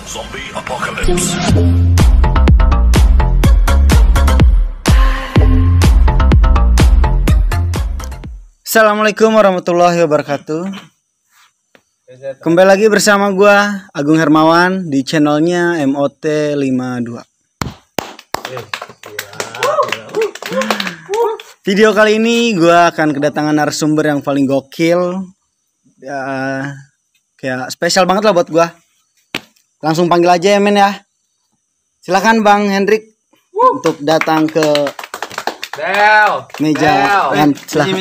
Zombie Apocalypse. Assalamualaikum warahmatullahi wabarakatuh. Kembali lagi bersama gua Agung Hermawan di channelnya MOT52. Video kali ini gua akan kedatangan narasumber yang paling gokil. Kayak spesial banget lah buat gua. Langsung panggil aja ya men ya. Silakan Bang Hendrik untuk datang ke meja. Silakan. Sorry.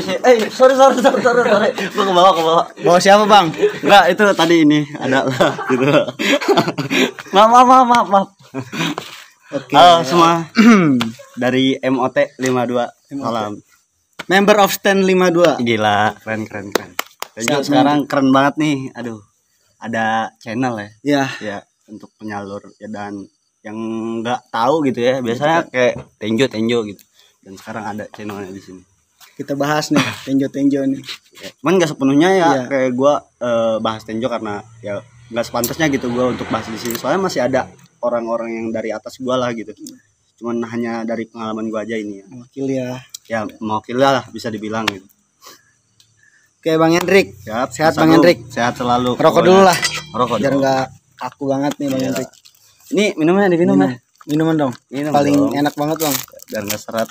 Gua ke bawah. Bawa siapa Bang? Enggak, itu tadi ini ada lah gitu. Maaf. Oke. Halo semua. Dari MOT 52. Salam. Member of Stand 52. Gila, keren. Tenjo sekarang keren banget nih. Aduh. Ada channel ya. Ya. Ya, untuk penyalur ya, dan yang enggak tahu gitu ya. Biasanya kayak Tenjo gitu. Dan sekarang ada channelnya di sini. Kita bahas nih Tenjo nih. Ya, cuman nggak sepenuhnya ya, Iya. kayak gue bahas Tenjo karena ya nggak sepantasnya gitu gue untuk bahas di sini. Soalnya masih ada orang-orang yang dari atas gue lah gitu. Cuman hanya dari pengalaman gue aja ini ya. Wakil ya. Ya mewakili lah bisa dibilang gitu. Oke Bang Hendrik. Sehat Bang Agung. Hendrik. Sehat selalu. Rokok dulu lah. Rokok Biar dulu. nggak kaku banget nih Bang Iya. Hendrik. Ini minumnya diminum ya. Minuman dong. Minum Paling dong. enak banget Bang. Biar nggak seret.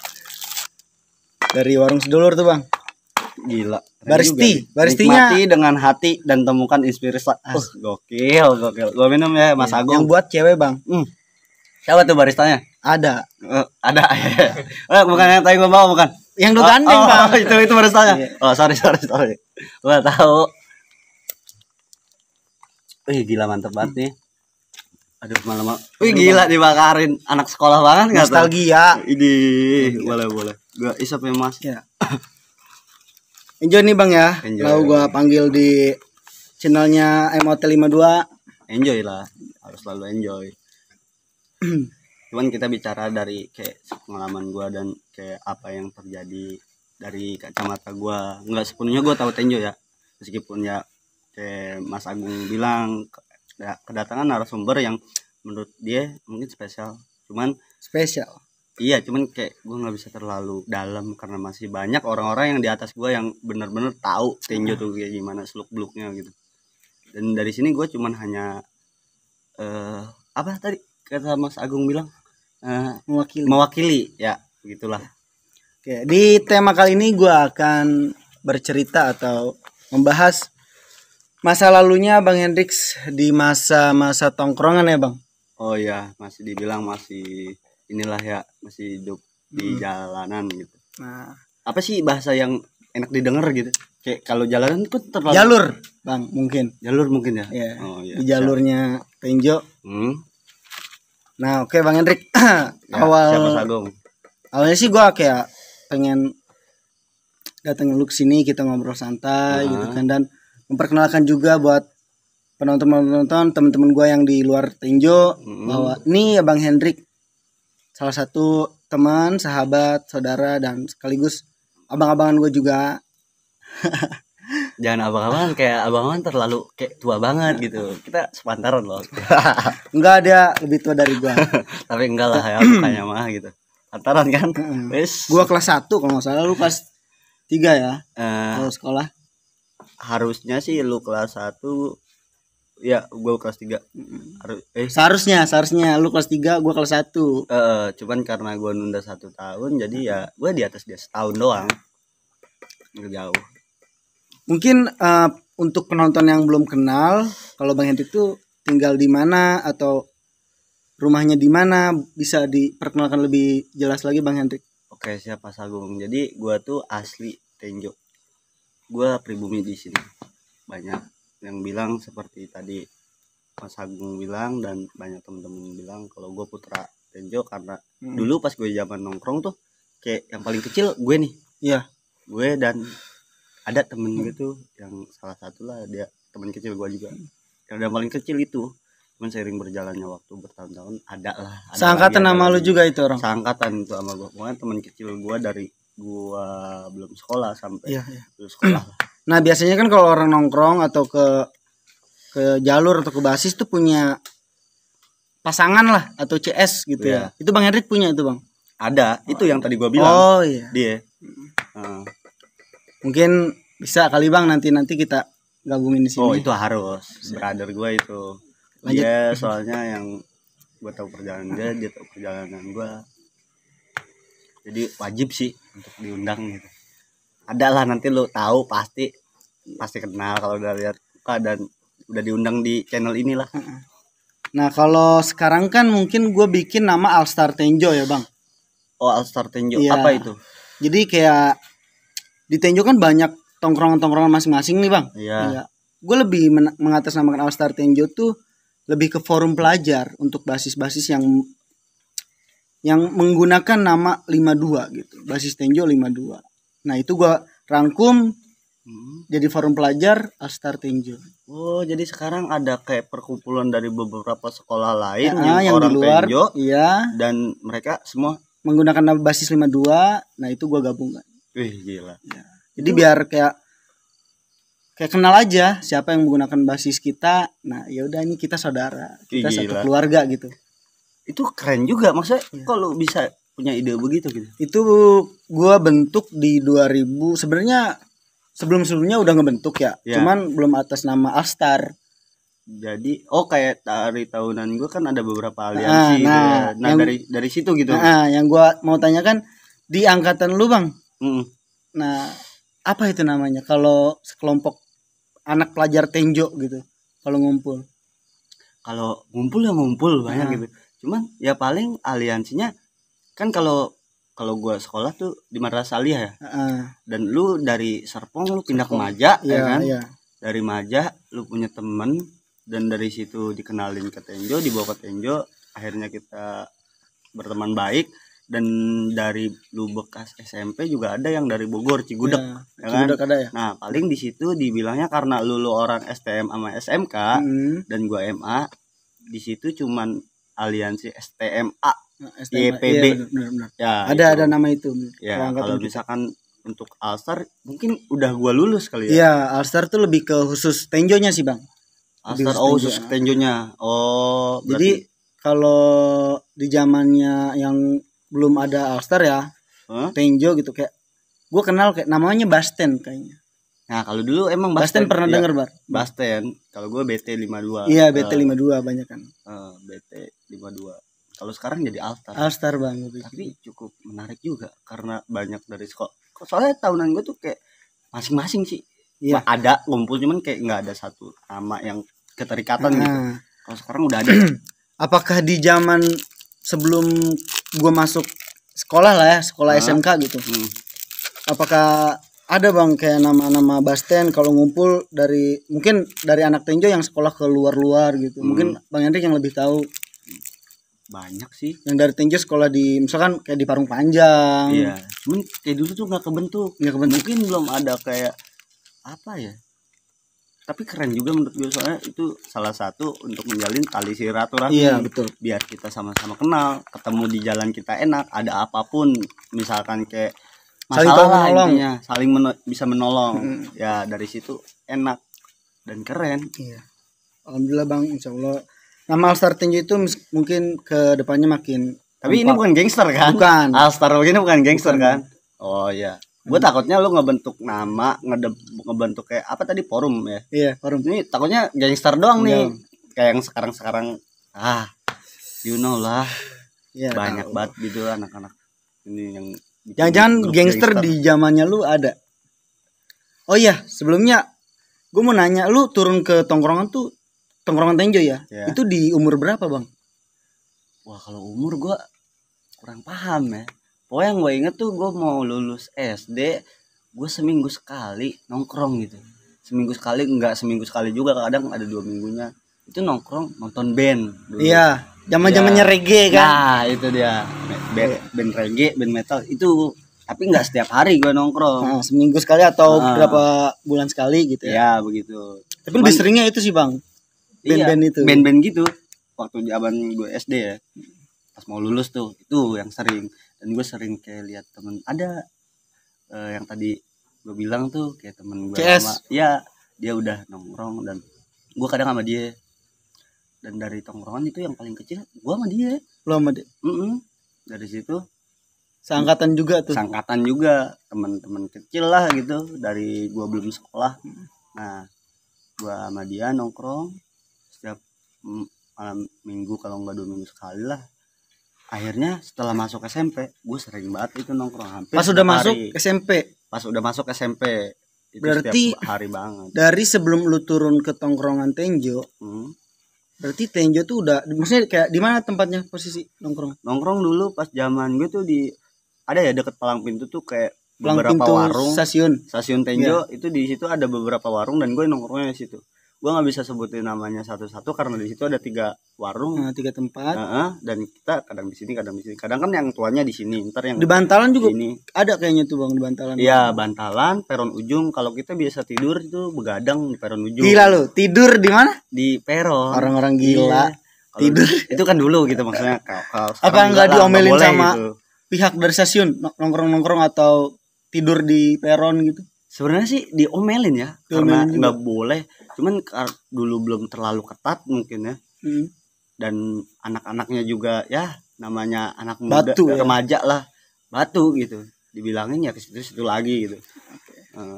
Dari warung sedulur tuh Bang. Gila. Baristinya Nikmati dengan hati dan temukan inspirasi. Gokil. Gue minum ya Mas yang Agung. buat cewek Bang. Siapa tuh baristanya? Ada. Ada. Bukan yang tadi gue bawa, bukan? Yang lu gandeng Bang. Itu baristanya. Iya. Oh, sorry. Gue tahu. Wih, gila mantep banget nih. Aduh, malam. Wih, gila dibakarin. Anak sekolah banget enggak tuh? Nostalgia. Ini boleh. Gue isap ya, Mas. Ya. Enjoy nih Bang ya. Enjoy. Lalu gua panggil di channelnya MOT52. Enjoy lah. Harus selalu enjoy. Cuman kita bicara dari kayak pengalaman gue dan kayak apa yang terjadi dari kacamata gue. Nggak sepenuhnya gue tahu Tenjo ya, meskipun ya kayak Mas Agung bilang kedatangan narasumber yang menurut dia mungkin spesial. Cuman cuman kayak gue nggak bisa terlalu dalam karena masih banyak orang-orang yang di atas gue yang benar-benar tahu Tenjo tuh kayak gimana seluk beluknya gitu. Dan dari sini gue cuman hanya apa tadi kata Mas Agung bilang, mewakili ya begitulah. Oke, di tema kali ini gue akan bercerita atau membahas masa lalunya Bang Hendrix di masa-masa tongkrongan ya Bang. Oh ya, masih dibilang masih inilah ya, masih hidup di jalanan gitu. Nah, Apa sih bahasa yang enak didengar gitu? Kayak kalau jalanan kan terlalu jalur Bang mungkin. Jalur mungkin ya. Ya, Oh iya. di jalurnya Tenjo. Nah, oke Bang Hendrik. Ya, siapa Mas Agung? Awalnya sih gue kayak pengen datengin lu kesini, kita ngobrol santai gitu kan, dan memperkenalkan juga buat penonton teman-teman gue yang di luar Tenjo bahwa ini ya Bang Hendrik salah satu teman, sahabat, saudara, dan sekaligus abang-abangan gue juga. Jangan abang-abangan, kayak abang-abangan terlalu kayak tua banget gitu. Kita sepantaran loh. Enggak, ada lebih tua dari gue. Tapi enggak lah ya, bukannya mah gitu. Pantaran kan? Wes. Gue kelas 1 kalau nggak salah, lu kelas 3 ya kalau sekolah. Harusnya sih lu kelas 1. Ya, gue kelas 3. Seharusnya lu kelas 3, gue kelas 1. Cuman karena gue nunda 1 tahun, jadi ya gue di atas dia setahun doang. Nggak jauh. Mungkin untuk penonton yang belum kenal, kalau Bang Hendrik itu tinggal di mana atau rumahnya di mana, bisa diperkenalkan lebih jelas lagi Bang Hendrik. Oke, siapa Sagung. Jadi gue tuh asli Tenjo. Gue pribumi di sini. Banyak yang bilang seperti tadi Mas Agung bilang, dan banyak temen-temen bilang kalau gue putra Tenjo karena dulu pas gue zaman nongkrong tuh kayak yang paling kecil gue nih. Iya. Gue dan ada temen gitu yang salah satu lah, dia temen kecil gue juga yang udah paling kecil itu. Cuman seiring berjalannya waktu bertahun-tahun ada seangkatan nama lu juga itu orang. Seangkatan itu sama gue. Pokoknya temen kecil gue dari gue belum sekolah sampai Iya. lulus sekolah. Nah biasanya kan kalau orang nongkrong atau ke jalur atau ke basis tuh punya pasangan lah atau CS gitu ya. Itu Bang Hendrik punya itu Bang. Ada, itu yang tadi gua bilang. Oh iya. Dia. Mungkin bisa kali Bang nanti kita gabungin di sini. Oh itu harus. Brother gua itu. Lanjut. Dia soalnya yang gua tahu perjalanan dia tahu perjalanan gua. Jadi wajib sih untuk diundang gitu. Ada lah nanti lu tahu pasti kenal kalau udah lihat muka dan udah diundang di channel inilah. Nah kalau sekarang kan mungkin gue bikin nama Alstar Tenjo ya Bang. Oh Alstar Tenjo, iya. Apa itu? Jadi kayak di Tenjo kan banyak tongkrongan-tongkrongan masing-masing nih Bang. Iya. Gue lebih mengatasnamakan Alstar Tenjo tuh lebih ke forum pelajar untuk basis-basis yang menggunakan nama 52 gitu. Basis Tenjo 52. Nah itu gue rangkum jadi forum pelajar Alstar Tenjo. Oh jadi sekarang ada kayak perkumpulan dari beberapa sekolah lain yang orang di luar, Tenjo. Iya. Dan mereka semua menggunakan nama basis 52. Nah itu gue gabungkan. Wih gila. Ya. Jadi biar kayak kenal aja siapa yang menggunakan basis kita. Nah ya udah ini kita saudara, kita satu keluarga gitu. Itu keren juga maksudnya. Kalau bisa punya ide begitu gitu. Itu gue bentuk di 2000 sebenarnya. Sebelumnya udah ngebentuk ya. Cuman belum atas nama Alstar. Jadi kayak dari tahunan gue kan ada beberapa aliansi nah dari situ gitu. Yang gue mau tanyakan di angkatan lu Bang. Nah apa itu namanya kalau sekelompok anak pelajar Tenjo gitu kalau ngumpul? Kalau ngumpul ya ngumpul banyak gitu. Cuman ya paling aliansinya kan kalau gue sekolah tuh di Madrasah Aliyah ya. Dan lu dari Serpong lu pindah ke Maja ya kan. Dari Maja lu punya temen dan dari situ dikenalin ke Tenjo, dibawa ke Tenjo, akhirnya kita berteman baik. Dan dari lu bekas SMP juga ada yang dari Bogor Cigudeg ya kan. Ada ya? Nah paling di situ dibilangnya karena lu orang STM sama SMK dan gua MA, di situ cuman aliansi STMA. YPB benar. Ya, ada nama itu. Ya kalau misalkan untuk Alstar mungkin udah gua lulus kali ya. Iya, Alstar tuh lebih ke khusus Tenjonya sih, Bang. Alstar khusus Tenjonya. Oh, jadi kalau di zamannya yang belum ada Alstar ya, Tenjo gitu kayak gua kenal kayak namanya Basten kayaknya. Nah, kalau dulu emang Basten pernah denger, Bar? Basten. Kalau gua BT52. Iya, BT52 banyak kan. BT52. Kalau sekarang jadi Alstar Bang. Tapi cukup menarik juga karena banyak dari sekolah. Soalnya tahunan gue tuh kayak masing-masing sih. Iya. Ada ngumpul cuman kayak nggak ada satu nama yang keterikatan gitu. Kalau sekarang udah ada. Apakah di zaman sebelum gue masuk sekolah lah ya, sekolah SMK gitu. Apakah ada Bang kayak nama-nama Basten kalau ngumpul mungkin dari anak Tenjo yang sekolah ke luar-luar gitu. Mungkin Bang Hendrik yang lebih tahu. Banyak sih yang dari Tenjo sekolah di misalkan kayak di Parung Panjang. Iya, cuman kayak dulu tuh nggak kebentuk. Mungkin belum ada kayak apa ya, tapi keren juga menurut gue soalnya itu salah satu untuk menjalin tali silaturahmi. Iya betul, biar kita sama-sama kenal, ketemu di jalan kita enak, ada apapun misalkan kayak masalah intinya saling bisa menolong. Ya dari situ enak dan keren. Iya, alhamdulillah Bang, insyaallah nama Alstar Tenjo itu mungkin ke depannya makin. Tapi ini bukan gangster kan? Bukan. Alstar begini bukan gangster kan? Oh iya. Gue takutnya lu ngebentuk nama, ngebentuk kayak apa tadi forum ya? Iya, forum. Ini takutnya gangster doang nih. Kayak yang sekarang you know lah. Ya, banyak banget gitu anak-anak ini yang jangan gangster di zamannya lu ada. Oh iya, sebelumnya gue mau nanya, lu turun ke tongkrongan Tenjo ya? Itu di umur berapa Bang? Wah kalau umur gue kurang paham ya. Pokoknya yang gue inget tuh gue mau lulus SD, gue seminggu sekali nongkrong gitu. Seminggu sekali, enggak seminggu sekali juga, kadang ada 2 minggunya. Itu nongkrong nonton band dulu. Iya, zaman-zamannya reggae kan? Nah itu dia, band reggae, band metal itu. Tapi enggak setiap hari gue nongkrong. Seminggu sekali atau berapa bulan sekali gitu ya? Iya begitu. Tapi lebih seringnya itu sih Bang. Band-band itu. Band-band gitu. Waktu zaman gue SD ya. Pas mau lulus tuh, itu yang sering. Dan gue sering kayak lihat temen ada yang tadi gue bilang tuh kayak temen gue CS. lama. Iya, dia udah nongkrong dan gue kadang sama dia dan dari tongkrongan itu yang paling kecil gua sama dia. Lo sama dia. Dari situ Seangkatan juga tuh. sangkatan juga, teman-teman kecil lah gitu dari gua belum sekolah. Nah gua sama dia nongkrong setiap malam minggu, kalau nggak 2 minggu sekali lah. Akhirnya setelah masuk SMP gue sering banget itu nongkrong hampir Pas udah setiap masuk hari. SMP. Pas udah masuk SMP itu Berarti setiap hari banget. dari sebelum lu turun ke tongkrongan Tenjo, berarti Tenjo tuh udah, maksudnya kayak di mana tempatnya posisi nongkrong? Nongkrong dulu pas zaman gue tuh di ada ya deket palang pintu tuh kayak Palang beberapa pintu warung stasiun Tenjo. Itu di situ ada beberapa warung dan gue nongkrongnya di situ. Gue nggak bisa sebutin namanya satu-satu karena di situ ada 3 warung. Nah, 3 tempat. Dan kita kadang di sini kadang di sini, kadang kan yang tuanya di sini, ntar yang di Bantalan juga ini ada kayaknya tuh Bang, di Bantalan. Iya, Bantalan, peron ujung. Kalau kita biasa tidur itu begadang di peron ujung. Gila lu, tidur di mana? Di peron. Orang-orang gila. Tidur itu kan dulu gitu maksudnya. Apa nggak diomelin sama gitu pihak dari stasiun nongkrong-nongkrong atau tidur di peron gitu? Sebenarnya sih diomelin ya, Diomelin karena nggak boleh. Cuman dulu belum terlalu ketat mungkin ya. Dan anak-anaknya juga ya namanya anak muda, batu, remaja lah, batu gitu. Dibilangin ya ke situ-situ lagi gitu.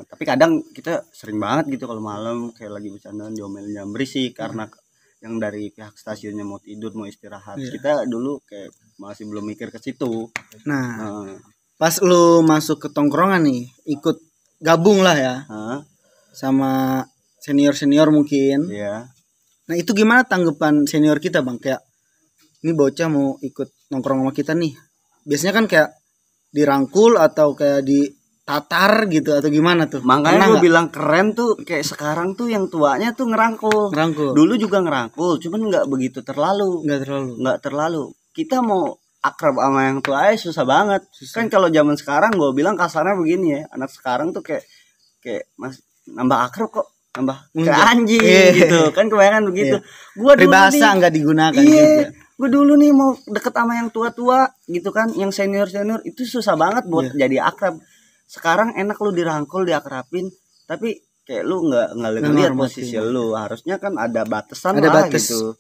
Tapi kadang kita sering banget gitu kalau malam kayak lagi bercandaan diomelin jam berisik karena yang dari pihak stasiunnya mau tidur, mau istirahat. Kita dulu kayak masih belum mikir ke situ. Nah, pas lu masuk ke tongkrongan nih, ikut gabung lah ya sama senior mungkin. Iya. Nah itu gimana tanggapan senior kita Bang? Kayak ini bocah mau ikut nongkrong sama kita nih. Biasanya kan kayak dirangkul atau kayak ditatar gitu atau gimana tuh? Makanya gue bilang keren tuh kayak sekarang tuh yang tuanya tuh ngerangkul. Dulu juga ngerangkul, cuman nggak begitu terlalu. Nggak terlalu. Kita mau akrab sama yang tua aja susah banget. Kan kalau zaman sekarang gue bilang kasarnya begini ya, anak sekarang tuh kayak mas nambah akrab kok, nambah kayak anjing gitu kan, kebanyakan begitu. Gua dulu bahasa nggak digunakan. Gue dulu nih mau deket sama yang tua-tua gitu kan, yang senior itu susah banget buat jadi akrab. Sekarang enak lu dirangkul, diakrabin, tapi kayak lu nggak ngeliat posisi lu. Harusnya kan ada batasan lah gitu.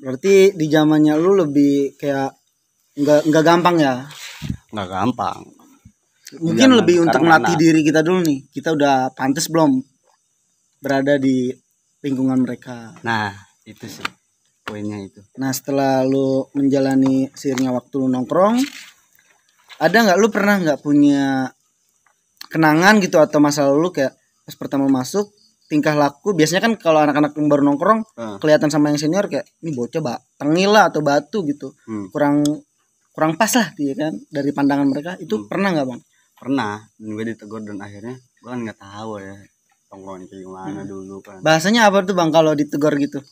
Berarti di zamannya lu lebih kayak nggak gampang ya? Nggak gampang. Mungkin lebih untuk melatih diri kita dulu nih. Kita udah pantas belum berada di lingkungan mereka. Nah itu sih poinnya itu. Nah setelah lu menjalani seiringnya waktu lu nongkrong, ada nggak lu pernah nggak punya kenangan gitu atau masa lalu kayak pas pertama masuk, tingkah laku biasanya kan kalau anak-anak yang baru nongkrong kelihatan sama yang senior kayak ini bocah tengil lah atau batu gitu, kurang pas lah dia kan dari pandangan mereka. Itu pernah nggak Bang? Pernah, dan gue ditegur dan akhirnya gue kan nggak tahu ya tongkrongan kayak gimana dulu kan. Bahasanya apa tuh Bang kalau ditegur gitu?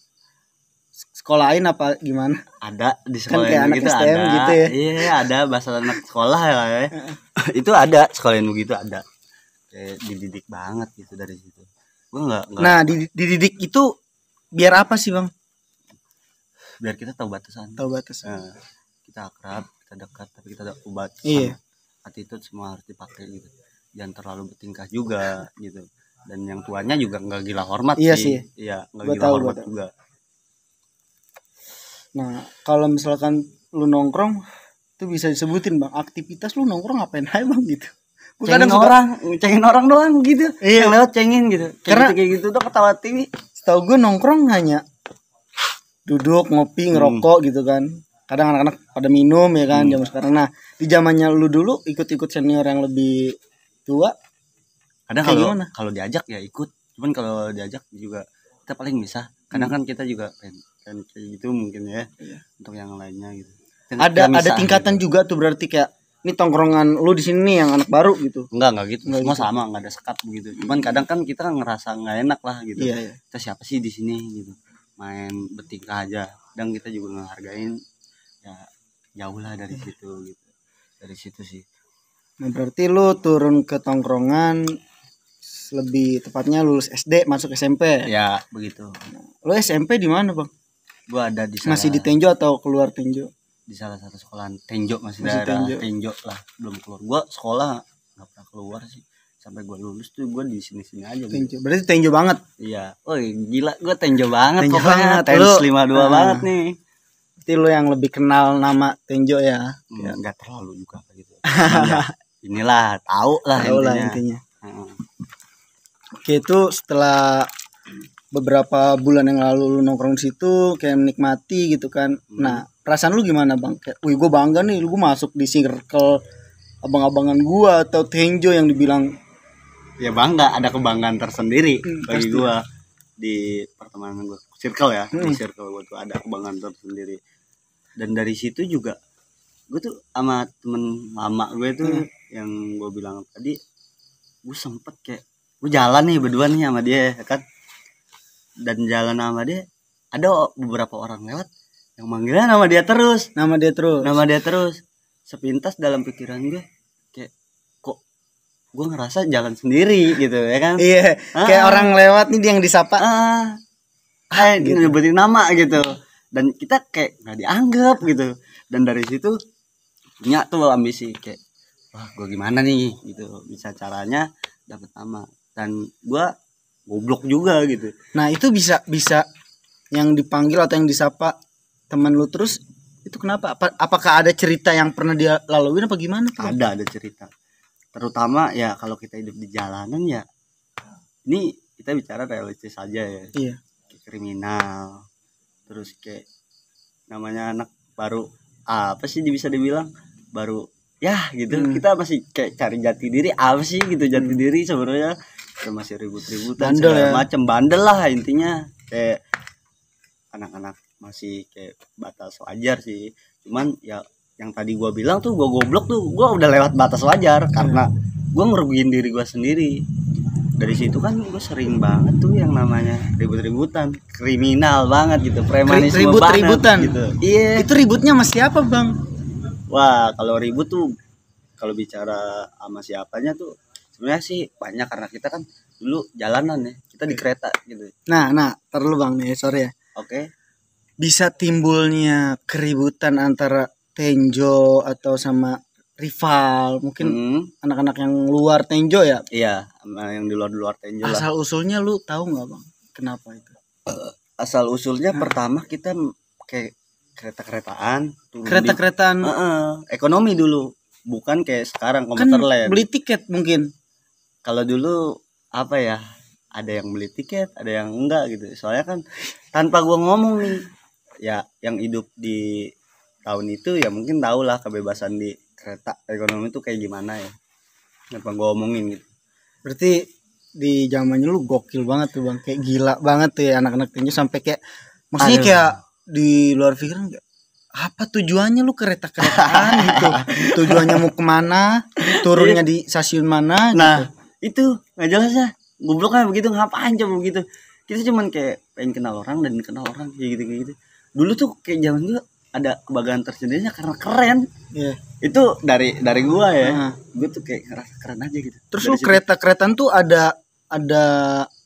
Sekolahin apa gimana? Ada di sekolah kan kayak anak gitu STM ada. Gitu ya. Iya ada bahasa anak sekolah ya. Itu ada sekolahin begitu ada. Kayak dididik banget gitu dari situ. Gue nggak. Nah dididik itu biar apa sih Bang? Biar kita tahu batasan. Kita akrab, kita dekat, tapi kita tahu batasan. Iya. Attitude semua harus dipakai gitu. Jangan terlalu bertingkah juga gitu. Dan yang tuanya juga nggak gila hormat sih. Iya nggak gila hormat juga. Nah kalau misalkan lu nongkrong tuh bisa disebutin Bang, aktivitas lu nongkrong ngapain aja Bang gitu? Cengin orang doang gitu. Yang lewat cengin gitu. Karena kayak gitu tuh ketawa TV. Setahu gue nongkrong hanya duduk ngopi ngerokok gitu kan. Kadang anak-anak pada minum ya kan zaman sekarang. Nah di zamannya lu dulu ikut-ikut senior yang lebih tua. Kadang kalau diajak ya ikut. Cuman kalau diajak juga kita paling bisa. Kadang kan kita juga pengen kayak gitu mungkin ya. Untuk yang lainnya gitu. Ada tingkatan gitu. Juga tuh berarti kayak ini tongkrongan lu di sini yang anak baru gitu. Enggak gitu. Semua gitu. Sama, enggak ada sekat begitu. Cuman kadang kan kita ngerasa enggak enak lah gitu. Kita siapa sih di sini gitu. Main bertingkah aja. Dan kita juga ngehargain ya jauh lah dari situ gitu. Dari situ sih. Nah berarti lu turun ke tongkrongan lebih tepatnya lulus SD masuk SMP. Ya begitu. Lu SMP di mana Bang? Gua ada di masih di Tenjo atau keluar Tenjo? Di salah satu sekolahan Tenjo, masih daerah Tenjo lah, belum keluar. Gua sekolah nggak pernah keluar sih. sampai gue lulus tuh gue di sini-sini aja gitu. Tenjo. Berarti tenjo banget. Iya. Oh gila, gue tenjo banget Tenjo pokoknya. banget. Tens 52 banget nih. Berarti lu yang lebih kenal nama Tenjo ya. Enggak terlalu juga gitu. Ya, inilah tahu lah intinya. Oke, itu setelah beberapa bulan yang lalu lu nongkrong situ kayak menikmati gitu kan. Nah, perasaan lu gimana, Bang? Kayak, wih, gue bangga nih lu masuk di circle abang-abangan gua atau Tenjo yang dibilang. Ya bangga, ada kebanggaan tersendiri bagi pasti. gua di pertemanan gua, circle ya. Di circle gua tuh ada kebanggaan tersendiri. Dan dari situ juga gue tuh sama temen lama gue tuh yang gue bilang tadi, gue sempet kayak gue jalan nih berdua nih sama dia kan, dan jalan sama dia ada beberapa orang lewat yang manggilnya nama dia terus sepintas dalam pikiran gue kayak kok gue ngerasa jalan sendiri gitu ya kan. Iya, kayak orang lewat nih yang disapa gitu. Nyebutin nama gitu, dan kita kayak nggak dianggap gitu. Dan dari situ punya tuh ambisi kayak wah gue gimana nih gitu bisa caranya dapet nama, dan gue goblok juga gitu. Nah itu bisa yang dipanggil atau yang disapa teman lu terus itu kenapa? Apakah ada cerita yang pernah dia laluin apa gimana? Ada cerita, terutama ya kalau kita hidup di jalanan ya, ini kita bicara realistis saja ya. Iya. Kayak kriminal, terus kayak namanya anak baru apa sih bisa dibilang baru ya gitu. Kita masih kayak cari jati diri apa sih gitu, jati diri sebenarnya kita masih ribut-ributan segala macam, bandel lah intinya. Kayak anak-anak masih kayak batas wajar sih, cuman ya yang tadi gua bilang tuh gua goblok tuh, gua udah lewat batas wajar karena gua ngerugiin diri gua sendiri. Dari situ kan gue sering banget tuh yang namanya ribut-ributan, kriminal banget gitu, premanisme ribut-ributan gitu. Iya. Itu ributnya sama siapa, Bang? Wah, kalau ribut tuh kalau bicara sama siapanya tuh sebenarnya sih banyak, karena kita kan dulu jalanan ya, kita di kereta gitu. Nah, terlalu Bang nih, sorry ya. Oke. Bisa timbulnya keributan antara Tenjo atau sama rival, mungkin anak-anak yang luar Tenjo ya? Iya, yang di luar Tenjo lah. Asal usulnya lu tahu nggak Bang? Kenapa itu? Asal usulnya pertama kita kayak kereta-keretaan. Ekonomi dulu, bukan kayak sekarang komuter lain. Beli tiket mungkin. Kalau dulu apa ya? Ada yang beli tiket, ada yang enggak gitu. Soalnya kan tanpa gua ngomong nih, ya yang hidup di tahun itu ya mungkin tahu lah kebebasan di kereta ekonomi itu kayak gimana ya. Kenapa gue omongin gitu. Berarti di zamannya lu gokil banget tuh Bang. Kayak gila banget tuh ya anak-anak Tenjo sampai kayak maksudnya kayak di luar pikiran kayak apa tujuannya lu kereta-keretaan gitu. Tujuannya mau kemana, turunnya di stasiun mana gitu. Nah, itu enggak jelas ya. Gobloknya begitu, ngapain coba begitu. Kita cuman kayak pengen kenal orang dan kenal orang kayak gitu. Dulu tuh kayak zaman gue ada kebanggaan tersendirinya karena keren. Iya. Itu dari gua ya. Gue tuh kayak ngerasa keren aja gitu. Terus lu kereta-keretaan tuh ada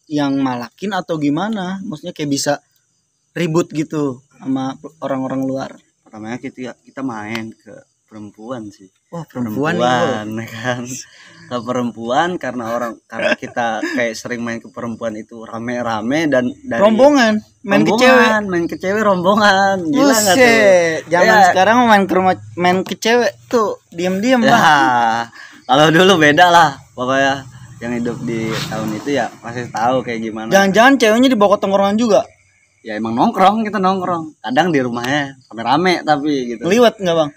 yang malakin atau gimana? Maksudnya kayak bisa ribut gitu sama orang-orang luar. Pertamanya kita main ke perempuan sih. Wah, perempuan kan. Ke perempuan karena kita kayak sering main ke perempuan itu rame-rame, dan dari rombongan main ke cewek rombongan. Gila enggak tuh? Zaman sekarang main ke cewek tuh diam-diam ya, Bang. Kalau dulu beda lah. Pokoknya yang hidup di tahun itu ya pasti tahu kayak gimana. Jangan-jangan ceweknya dibawa ke tongkrongan juga? Ya emang kita nongkrong. Kadang di rumahnya rame-rame tapi gitu. Ngeliwat enggak, Bang?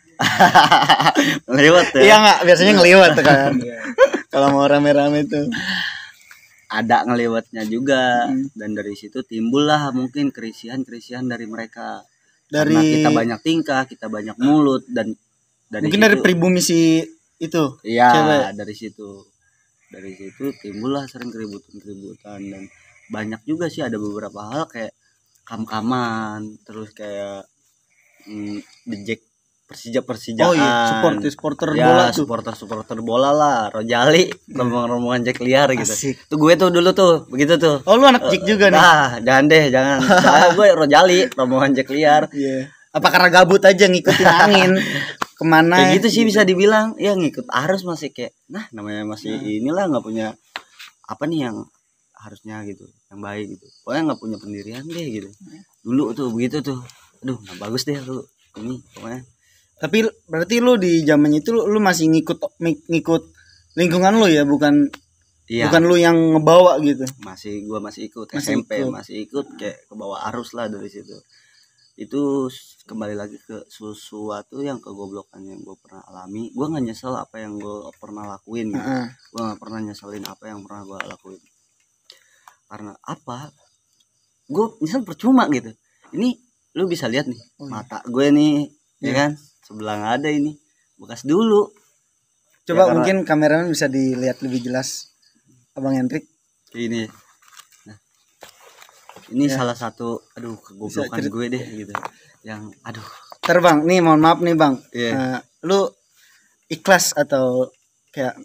Ngeliwat ya? Iya enggak, biasanya ngeliwat kan. Kalau mau rame-rame tuh ada ngeliwatnya juga. Dan dari situ timbullah mungkin kerisian dari mereka. Karena kita banyak tingkah, kita banyak mulut, dan mungkin situ, dari pribumi si itu. Iya, cewek. Dari situ timbullah sering keributan, dan banyak juga sih ada beberapa hal kayak kam-kaman, terus kayak dejek Persijaan. Oh iya, supporter ya, bola tuh. Supporter bola lah, Rojali, rombongan Jack liar gitu. Asik. Tuh gue tuh dulu tuh begitu tuh. Oh, lu anak Jack juga nih. Jangan. Soalnya gue Rojali, rombongan Jack liar. Iya. Apa karena gabut aja ngikutin angin? kemana kayak gitu sih bisa dibilang ya, ngikut arus masih kayak namanya masih inilah, nggak punya apa nih yang harusnya gitu yang baik gitu, pokoknya nggak punya pendirian deh gitu. Dulu tuh begitu tuh, aduh nggak bagus deh lu ini pokoknya. Tapi berarti lu di zaman itu lu masih ngikut lingkungan lu ya, bukan Iya, bukan lu yang ngebawa gitu. gua masih ikut Masih SMP ikut. masih ikut kayak ke bawah arus lah dari situ. Itu kembali lagi ke sesuatu yang kegoblokan yang gue pernah alami. Gue nggak nyesel apa yang gue pernah lakuin gitu. Heeh. Gue nggak pernah nyeselin apa yang pernah gue lakuin. Karena apa? Gue nyesel percuma gitu. Ini lu bisa lihat nih mata gue nih, ya kan, sebelah nggak ada ini bekas dulu. Coba Ya, karena mungkin kameramen bisa dilihat lebih jelas Abang Hendrik. ini. Nah, ini salah satu kegoblokan gue deh gitu. Yang Terbang nih, mohon maaf nih Bang. Iya. Lu ikhlas atau kayak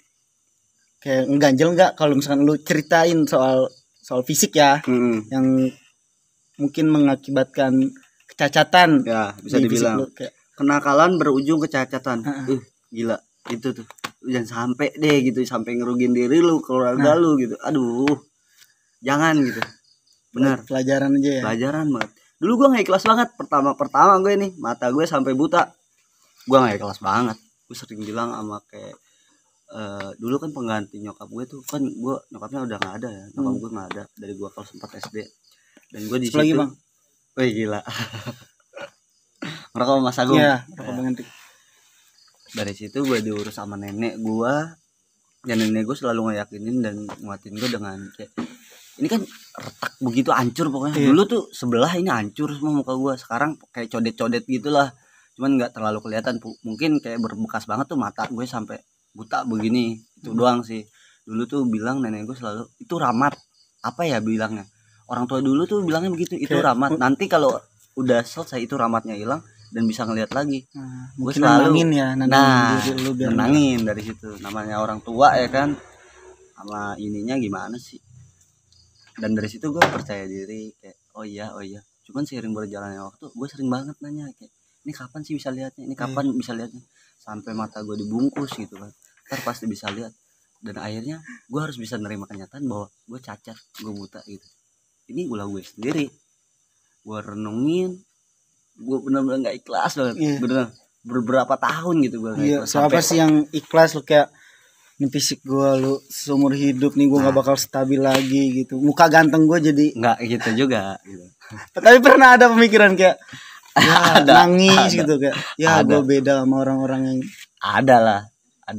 ngeganjel nggak kalau misalkan lu ceritain soal fisik ya, yang mungkin mengakibatkan kecacatan ya bisa di fisik dibilang lu, kayak kenakalan berujung kecacatan. Gila itu tuh, jangan sampai deh gitu, sampai ngerugin diri lu, keluarga lu gitu. Aduh, jangan gitu. Benar, pelajaran aja ya. pelajaran banget. Dulu gue nggak ikhlas banget, pertama gue nih mata gue sampai buta, gue nggak ikhlas banget. Gue sering bilang sama kayak dulu kan pengganti nyokap gue tuh kan, gue nyokapnya udah nggak ada ya, nyokap gue nggak ada dari gue kelas 4 SD, dan gue di situ. Bang. Wih gila. Ngerokok Mas Agung. Iya, rokok Bang Hendrik. Dari situ gue diurus sama nenek gue, dan nenek gue selalu ngeyakinin dan nguatin gue dengan kayak, ini kan retak begitu, hancur pokoknya. Dulu tuh sebelah ini hancur semua muka gue, sekarang kayak codet-codet gitulah, cuman nggak terlalu kelihatan. Mungkin kayak berbekas banget tuh mata gue sampai buta begini, itu doang sih. Dulu tuh bilang nenek gue selalu, itu ramat, apa ya bilangnya, orang tua dulu tuh bilangnya begitu, itu Kayak, ramat, nanti kalau udah selesai itu ramatnya hilang dan bisa ngelihat lagi. Gue Mungkin selalu nenangin ya, diri lu biar nenangin dari situ, namanya orang tua ya kan, sama ininya gimana sih. Dan dari situ gue percaya diri kayak oh iya. Cuman seiring berjalannya waktu gue sering banget nanya kayak, ini kapan sih bisa lihatnya, ini kapan bisa lihatnya, sampai mata gue dibungkus gitu kan, ntar pasti bisa lihat. Dan akhirnya gue harus bisa nerima kenyataan bahwa gue cacat, gue buta gitu. Ini ulah gue sendiri. Gue renungin, gue benar-benar nggak ikhlas banget. Bener beberapa tahun gitu gue nggak ikhlas. Siapa sih yang ikhlas lu kayak, ini fisik gue lu seumur hidup nih gue nggak bakal stabil lagi gitu, muka ganteng gue jadi nggak gitu juga gitu. Tapi pernah ada pemikiran kayak nangis ada. gitu kayak gue beda sama orang-orang yang ada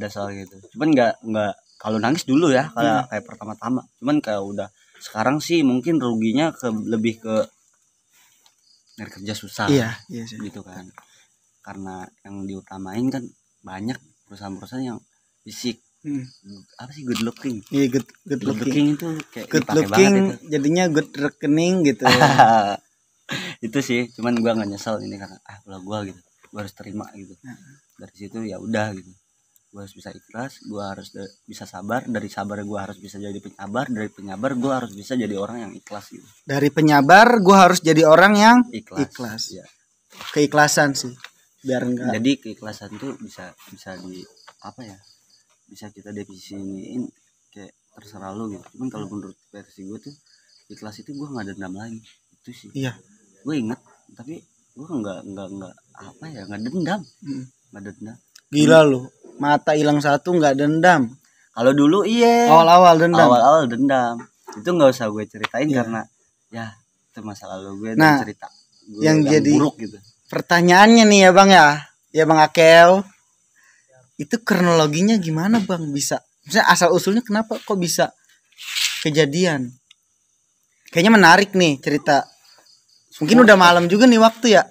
soal gitu. Cuman nggak kalau nangis dulu ya kayak pertama-tama. Cuman kayak udah sekarang sih mungkin ruginya lebih ke nyari kerja susah. Iya sih. Gitu kan, karena yang diutamain kan banyak perusahaan-perusahaan yang fisik. Apa sih, good looking? Iya, good looking itu kayak good looking itu. Jadinya good rekening gitu. Itu sih, cuman gua nggak nyesel ini karena ulah gua gitu, gua harus terima gitu. Dari situ ya udah gitu, gua harus bisa ikhlas, gua harus bisa sabar, dari sabar gua harus bisa jadi penyabar, dari penyabar gua harus bisa jadi orang yang ikhlas gitu. Dari penyabar gua harus jadi orang yang ikhlas. Ya. Keikhlasan sih, biar enggak. Jadi keikhlasan tuh bisa di apa ya, bisa kita definisiin kayak terserah lu gitu. Cuman kalau menurut versi gue tuh, ikhlas itu gue nggak dendam lagi, itu sih. Iya. Gue inget, tapi gue nggak apa ya, nggak dendam. Gila lu, mata hilang satu nggak dendam. Kalau dulu awal-awal dendam. Itu nggak usah gue ceritain karena ya itu masa lalu gue. Nah, cerita gue yang jadi buruk gitu. Pertanyaannya nih ya Bang ya Bang Akel, itu kronologinya gimana Bang, bisa misalnya asal usulnya kenapa kok bisa kejadian? Kayaknya menarik nih cerita. Mungkin udah malam juga nih waktu ya.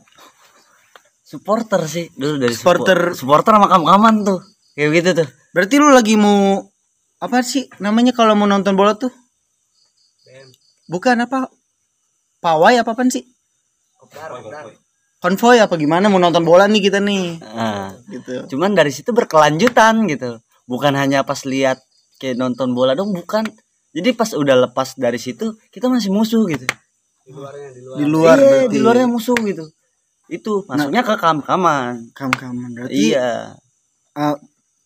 Supporter sih dulu, dari supporter sama kamu-kaman tuh kayak gitu tuh. Berarti lu lagi mau apa sih namanya kalau mau nonton bola tuh? Bukan apa? Pawai apaan sih? Konvoy apa gimana, mau nonton bola nih kita nih. Gitu. Cuman dari situ berkelanjutan gitu. Bukan hanya pas lihat kayak nonton bola dong, bukan. Jadi pas udah lepas dari situ kita masih musuh gitu. Di luar berarti. Di luarnya musuh gitu. Itu masuknya ke kamar-kamar. Berarti Iya.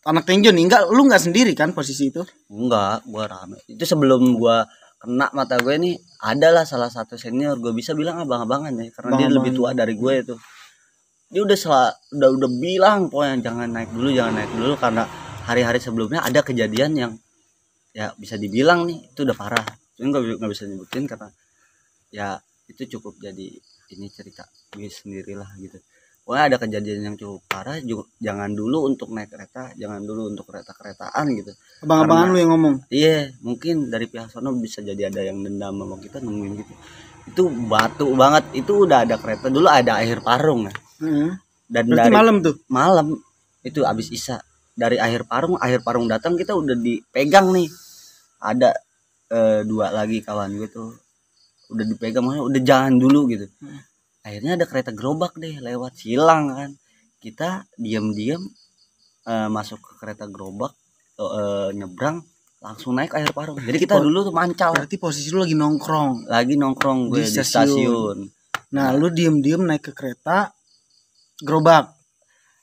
anak tinju nih, lu nggak sendiri kan posisi itu? Enggak, gua rame. Itu sebelum gua kena mata gue nih, adalah salah satu senior, gue bisa bilang abang-abangan ya, karena dia lebih tua dari gue itu. Dia udah bilang pokoknya jangan naik dulu karena hari-hari sebelumnya ada kejadian yang ya bisa dibilang nih itu udah parah. Cuma nggak bisa nyebutin karena ya itu cukup jadi ini cerita gue sendirilah gitu. Pokoknya ada kejadian yang cukup parah, jangan dulu untuk naik kereta, jangan dulu untuk kereta-keretaan gitu. Abang-abangan lu yang ngomong? Iya, mungkin dari pihak sono bisa jadi ada yang dendam sama kita nungguin gitu. Itu batu banget, itu udah ada kereta dulu, ada akhir parung ya. Dan berarti dari malam tuh? Malam, itu abis Isya. Dari akhir parung datang kita udah dipegang nih. Ada 2 lagi kawan gue tuh udah dipegang, makanya udah jangan dulu gitu. Akhirnya ada kereta gerobak deh lewat silang kan, kita diam-diam masuk ke kereta gerobak, nyebrang langsung naik akhir parung. Jadi kita dulu tuh mancal. Berarti posisi lu lagi nongkrong Gue di stasiun. Nah lu diem-diem naik ke kereta gerobak.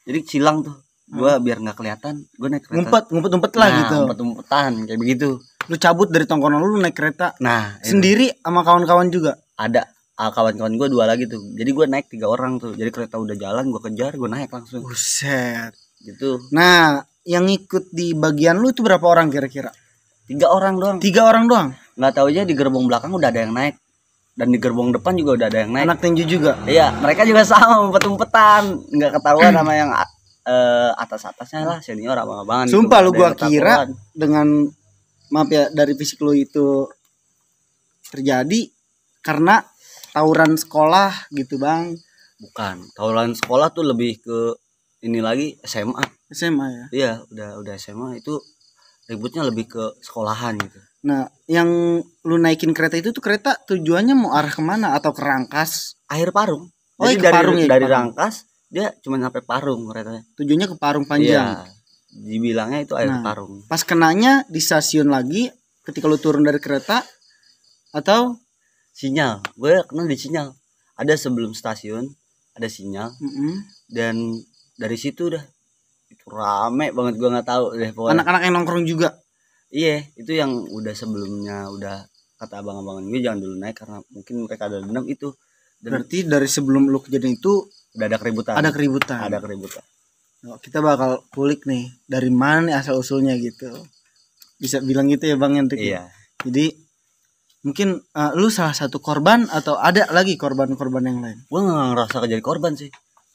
Jadi silang tuh gue biar nggak kelihatan, gue naik kereta ngumpet lah gitu, ngumpet-ngumpetan kayak begitu. Lu cabut dari tongkrongan lu naik kereta. Nah sendiri itu. Sama kawan-kawan juga ada. Kawan-kawan gue 2 lagi tuh, jadi gue naik 3 orang tuh. Jadi kereta udah jalan, gue kejar, gue naik langsung. Buset gitu. Nah yang ikut di bagian lu itu berapa orang kira-kira? 3 orang doang. 3 orang doang. Nggak tahu aja di gerbong belakang udah ada yang naik, dan di gerbong depan juga udah ada yang naik. Anak tinju juga. Iya, mereka juga sama umpet-umpetan, nggak ketahuan sama yang atas-atasnya lah, senior abang-abangan. Sumpah gitu, lu gua kira dengan maaf ya dari fisik lu itu terjadi karena tawuran sekolah gitu bang. Bukan, tawuran sekolah tuh lebih ke ini lagi SMA ya. Iya, udah SMA itu ributnya lebih ke sekolahan gitu. Nah yang lu naikin kereta itu tuh kereta tujuannya mau arah kemana, atau ke Rangkas? Akhir parung. Oh jadi ke Parung ya? Dari Rangkas dia cuma sampai Parung keretanya. Tujuannya ke Parung panjang. Iya, dibilangnya itu akhir parung. Pas kenanya di stasiun lagi ketika lu turun dari kereta atau sinyal? Gue kena di sinyal. Ada sebelum stasiun ada sinyal. Dan dari situ udah itu rame banget, gue nggak tahu deh pokoknya. Anak-anak yang nongkrong juga. Iya, itu yang udah sebelumnya udah kata abang-abangan gue jangan dulu naik karena mungkin mereka ada dendam itu. Dan berarti dari sebelum lu kejadian itu udah ada keributan. Kita bakal kulik nih dari mana nih asal usulnya gitu. Bisa bilang gitu ya Bang Hendrik. Iya. Jadi mungkin lu salah satu korban atau ada lagi korban-korban yang lain? Gue nggak ngerasa jadi korban sih,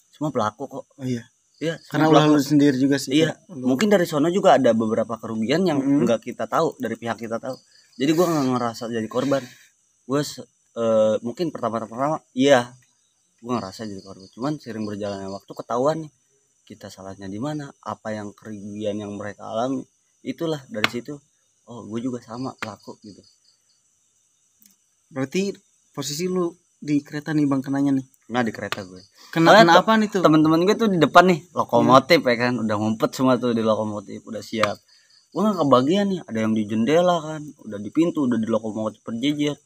semua pelaku kok. Oh iya. Iya. Karena ulah lu sendiri juga sih. Iya. Mungkin dari sono juga ada beberapa kerugian yang nggak kita tahu, dari pihak kita tahu. Jadi gue nggak ngerasa jadi korban. Gue mungkin pertama iya gue ngerasa jadi korban. Cuman sering berjalannya waktu ketahuan nih kita salahnya di mana, apa yang kerugian yang mereka alami. Itulah dari situ. Oh gue juga sama pelaku gitu. Berarti posisi lu di kereta nih Bang kenanya nih? Nah di kereta gue. Kena apa nih tuh? Teman-teman gue tuh di depan nih lokomotif ya kan, udah ngumpet semua tuh di lokomotif, udah siap. Gue nggak kebagian nih, ada yang di jendela kan, udah di pintu, udah di lokomotif berjejer.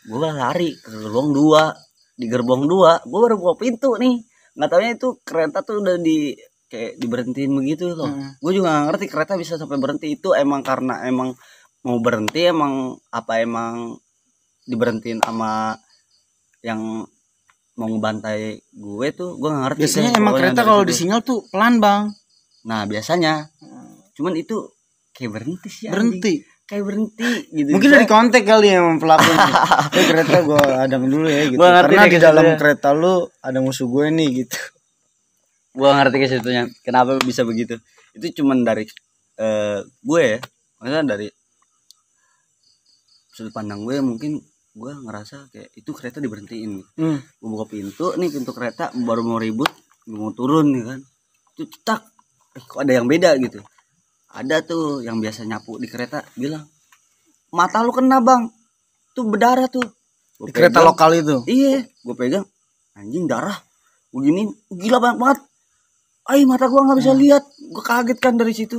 Gue lari ke gerbong 2. Di gerbong 2 gue baru buka pintu nih, nggak taunya itu kereta tuh udah kayak diberhentiin begitu loh. Gue juga nggak ngerti kereta bisa sampai berhenti. Itu emang karena emang mau berhenti, emang diberhentiin sama yang mau ngebantai gue tuh, gue nggak ngerti. Biasanya emang kereta kalau di sinyal tuh pelan Bang. Nah biasanya, cuman itu kayak berhenti sih. Kayak berhenti gitu. Mungkin dari kontak kali ya pelaku. Kereta gue adang dulu ya gitu. Karena di dalam kereta lu ada musuh gue nih gitu. Gue ngerti ke situnya. Kenapa bisa begitu? Itu cuman dari gue ya. Maksudnya dari sudut pandang gue, mungkin gue ngerasa kayak itu kereta diberhentiin. Gue buka pintu kereta baru mau ribut, mau turun nih kan. Itu cetak. Kok ada yang beda gitu. Ada tuh yang biasa nyapu di kereta bilang, mata lu kena Bang, tuh berdarah tuh. Di kereta lokal itu? Iya, gue pegang, anjing darah, begini, gila banget. Mata gue nggak bisa lihat, gue kaget kan dari situ.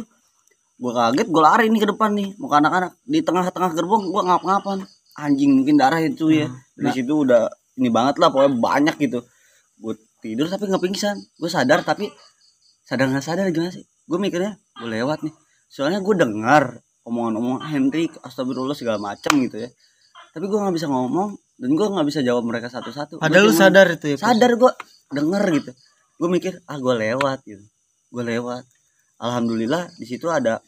Gue kaget, gue lari nih ke depan nih, mau ke anak-anak. Di tengah-tengah gerbong gue ngap-ngapan, anjing mungkin darah itu ya. Dari situ udah ini banget lah, pokoknya banyak gitu. Gue tidur tapi nggak pingsan, gue sadar tapi sadar nggak sadar gimana sih, gue mikirnya gue lewat nih, soalnya gue dengar omongan-omongan Hendrik astagfirullah segala macam gitu ya, tapi gue nggak bisa ngomong dan gue nggak bisa jawab mereka satu-satu. Padahal lu sadar itu ya? Sadar, gue denger gitu, gue mikir gue lewat gitu, gue lewat. Alhamdulillah di situ ada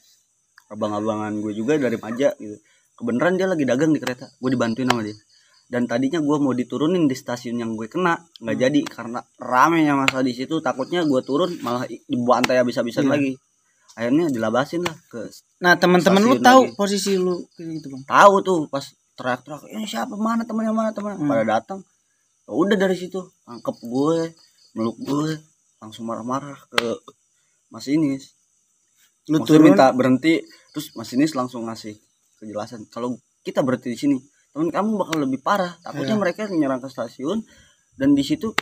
abang-abangan gue juga dari Maja gitu, kebenaran dia lagi dagang di kereta, gue dibantuin sama dia. Dan tadinya gue mau diturunin di stasiun yang gue kena, nggak jadi karena ramenya masa di situ, takutnya gue turun malah dibantai habis-habisan lagi. Akhirnya dilabasin lah ke. Nah teman-teman lu tahu lagi posisi lu gitu bang? Tahu tuh, pas teriak-teriak ini siapa, mana temannya, mana temannya, pada datang. Udah dari situ angkep gue, meluk gue, langsung marah-marah ke masinis. Lu turun minta berhenti, terus masinis langsung ngasih kejelasan kalau kita berhenti di sini teman kamu bakal lebih parah, takutnya mereka menyerang ke stasiun. Dan di situ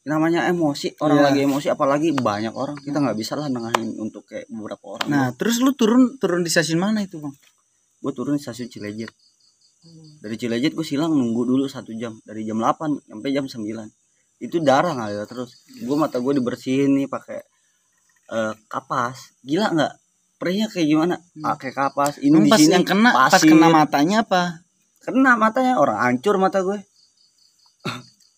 namanya emosi, orang lagi emosi, apalagi banyak orang, kita nggak bisa lah nengahin untuk kayak beberapa orang. Nah terus lu turun di stasiun mana itu bang? Gue turun di stasiun Cilejet. Dari Cilejet gue silang nunggu dulu 1 jam, dari jam 8 sampai jam 9 itu darah ngalir terus. Gue mata gue dibersihin nih pakai kapas, gila nggak? Perihnya kayak gimana? Pakai kapas. Ini di sini yang kena pasir. Pas kena matanya apa? Kena matanya, orang hancur mata gue.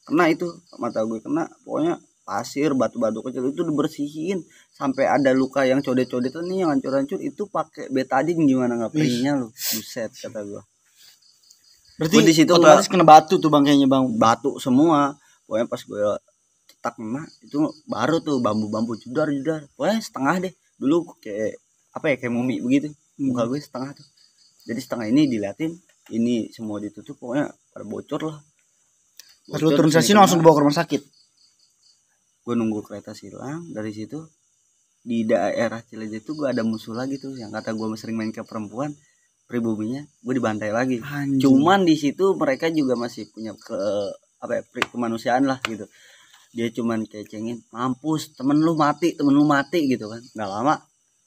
Kena itu mata gue, kena pokoknya pasir, batu-batu kecil itu dibersihin sampai ada luka yang codet-codetan nih, yang hancur-hancur itu pakai betadine, gimana nggak perihnya lu, buset kata gue. Berarti di situ otomatis kena batu tuh bang, kayaknya bang, batu semua. Pokoknya pas gue cetak kena itu baru tuh bambu-bambu jedar, pokoknya setengah deh. Dulu kayak apa ya, kayak mumi begitu muka gue setengah tuh, jadi setengah ini diliatin, ini semua ditutup, pokoknya pada bocor lah. Pas lu turun stasiun langsung dibawa ke rumah sakit. Gue nunggu kereta silang. Dari situ di daerah Cilejet itu gue ada musuh lagi tuh, yang kata gue sering main ke perempuan, pribuminya gue dibantai lagi. Anjing. Cuman di situ mereka juga masih punya kemanusiaan lah gitu. Dia cuman kayak cengin, mampus temen lu mati gitu kan. Nggak lama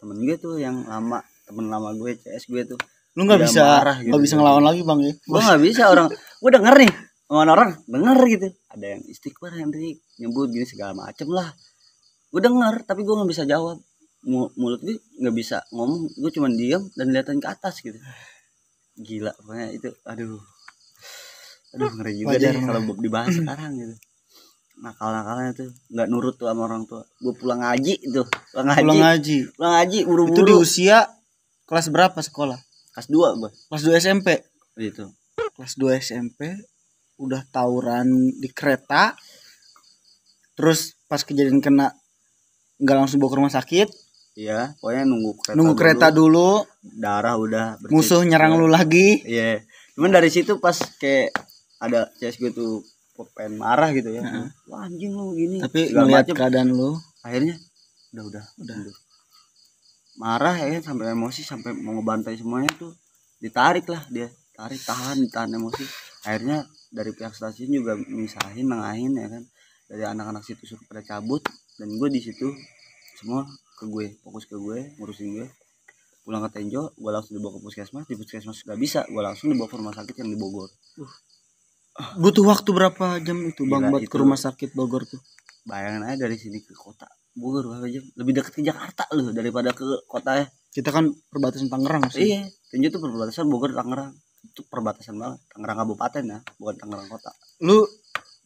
temen gue tuh yang lama, temen lama gue, CS gue tuh, lu nggak bisa marah, gitu, nggak bisa ngelawan lagi bang ya? Gue nggak bisa, orang gue denger nih omongan orang, denger gitu, ada yang istighfar Hendrik nyebut gini segala macem lah, gue denger tapi gue nggak bisa jawab, mulut gue nggak bisa ngomong, gue cuma diam dan liatin ke atas gitu. Gila pokoknya itu, aduh ngeri juga deh kalau dibahas sekarang gitu. Nakal-nakalnya tuh nggak nurut tuh sama orang tua. Gue pulang ngaji buru-buru. Itu di usia kelas berapa sekolah? Kelas 2 gue. Kelas 2 SMP. Gitu. Kelas 2 SMP udah tawuran di kereta. Terus pas kejadian kena nggak langsung bawa ke rumah sakit. Iya, pokoknya nunggu kereta dulu. Darah udah bersih. Musuh nyerang lu lagi. Iya. Cuman dari situ pas kayak ada CS gue tuh pengen marah gitu ya. Wah anjing lu gini. Tapi ngeliat keadaan lu, akhirnya udah. Marah ya, sampai emosi, sampai mau ngebantai semuanya tuh. Ditarik lah dia, tahan emosi. Akhirnya dari pihak stasiun juga misahin, nengahin ya kan. Dari anak-anak situ suruh pada cabut, dan gue di situ semua ke gue, fokus ke gue, ngurusin gue. Pulang ke Tenjo, gue langsung dibawa ke puskesmas. Di puskesmas gak bisa, gue langsung dibawa ke rumah sakit yang di Bogor. Butuh waktu berapa jam itu bang buat ke rumah sakit Bogor tuh? Bayangin aja dari sini ke kota Bogor berapa jam? Lebih dekat ke Jakarta loh daripada ke kota ya. Kita kan perbatasan Tangerang sih. Iya, Tenjo tuh perbatasan Bogor Tangerang. Itu perbatasan banget, Tangerang kabupaten ya, bukan Tangerang kota. Lu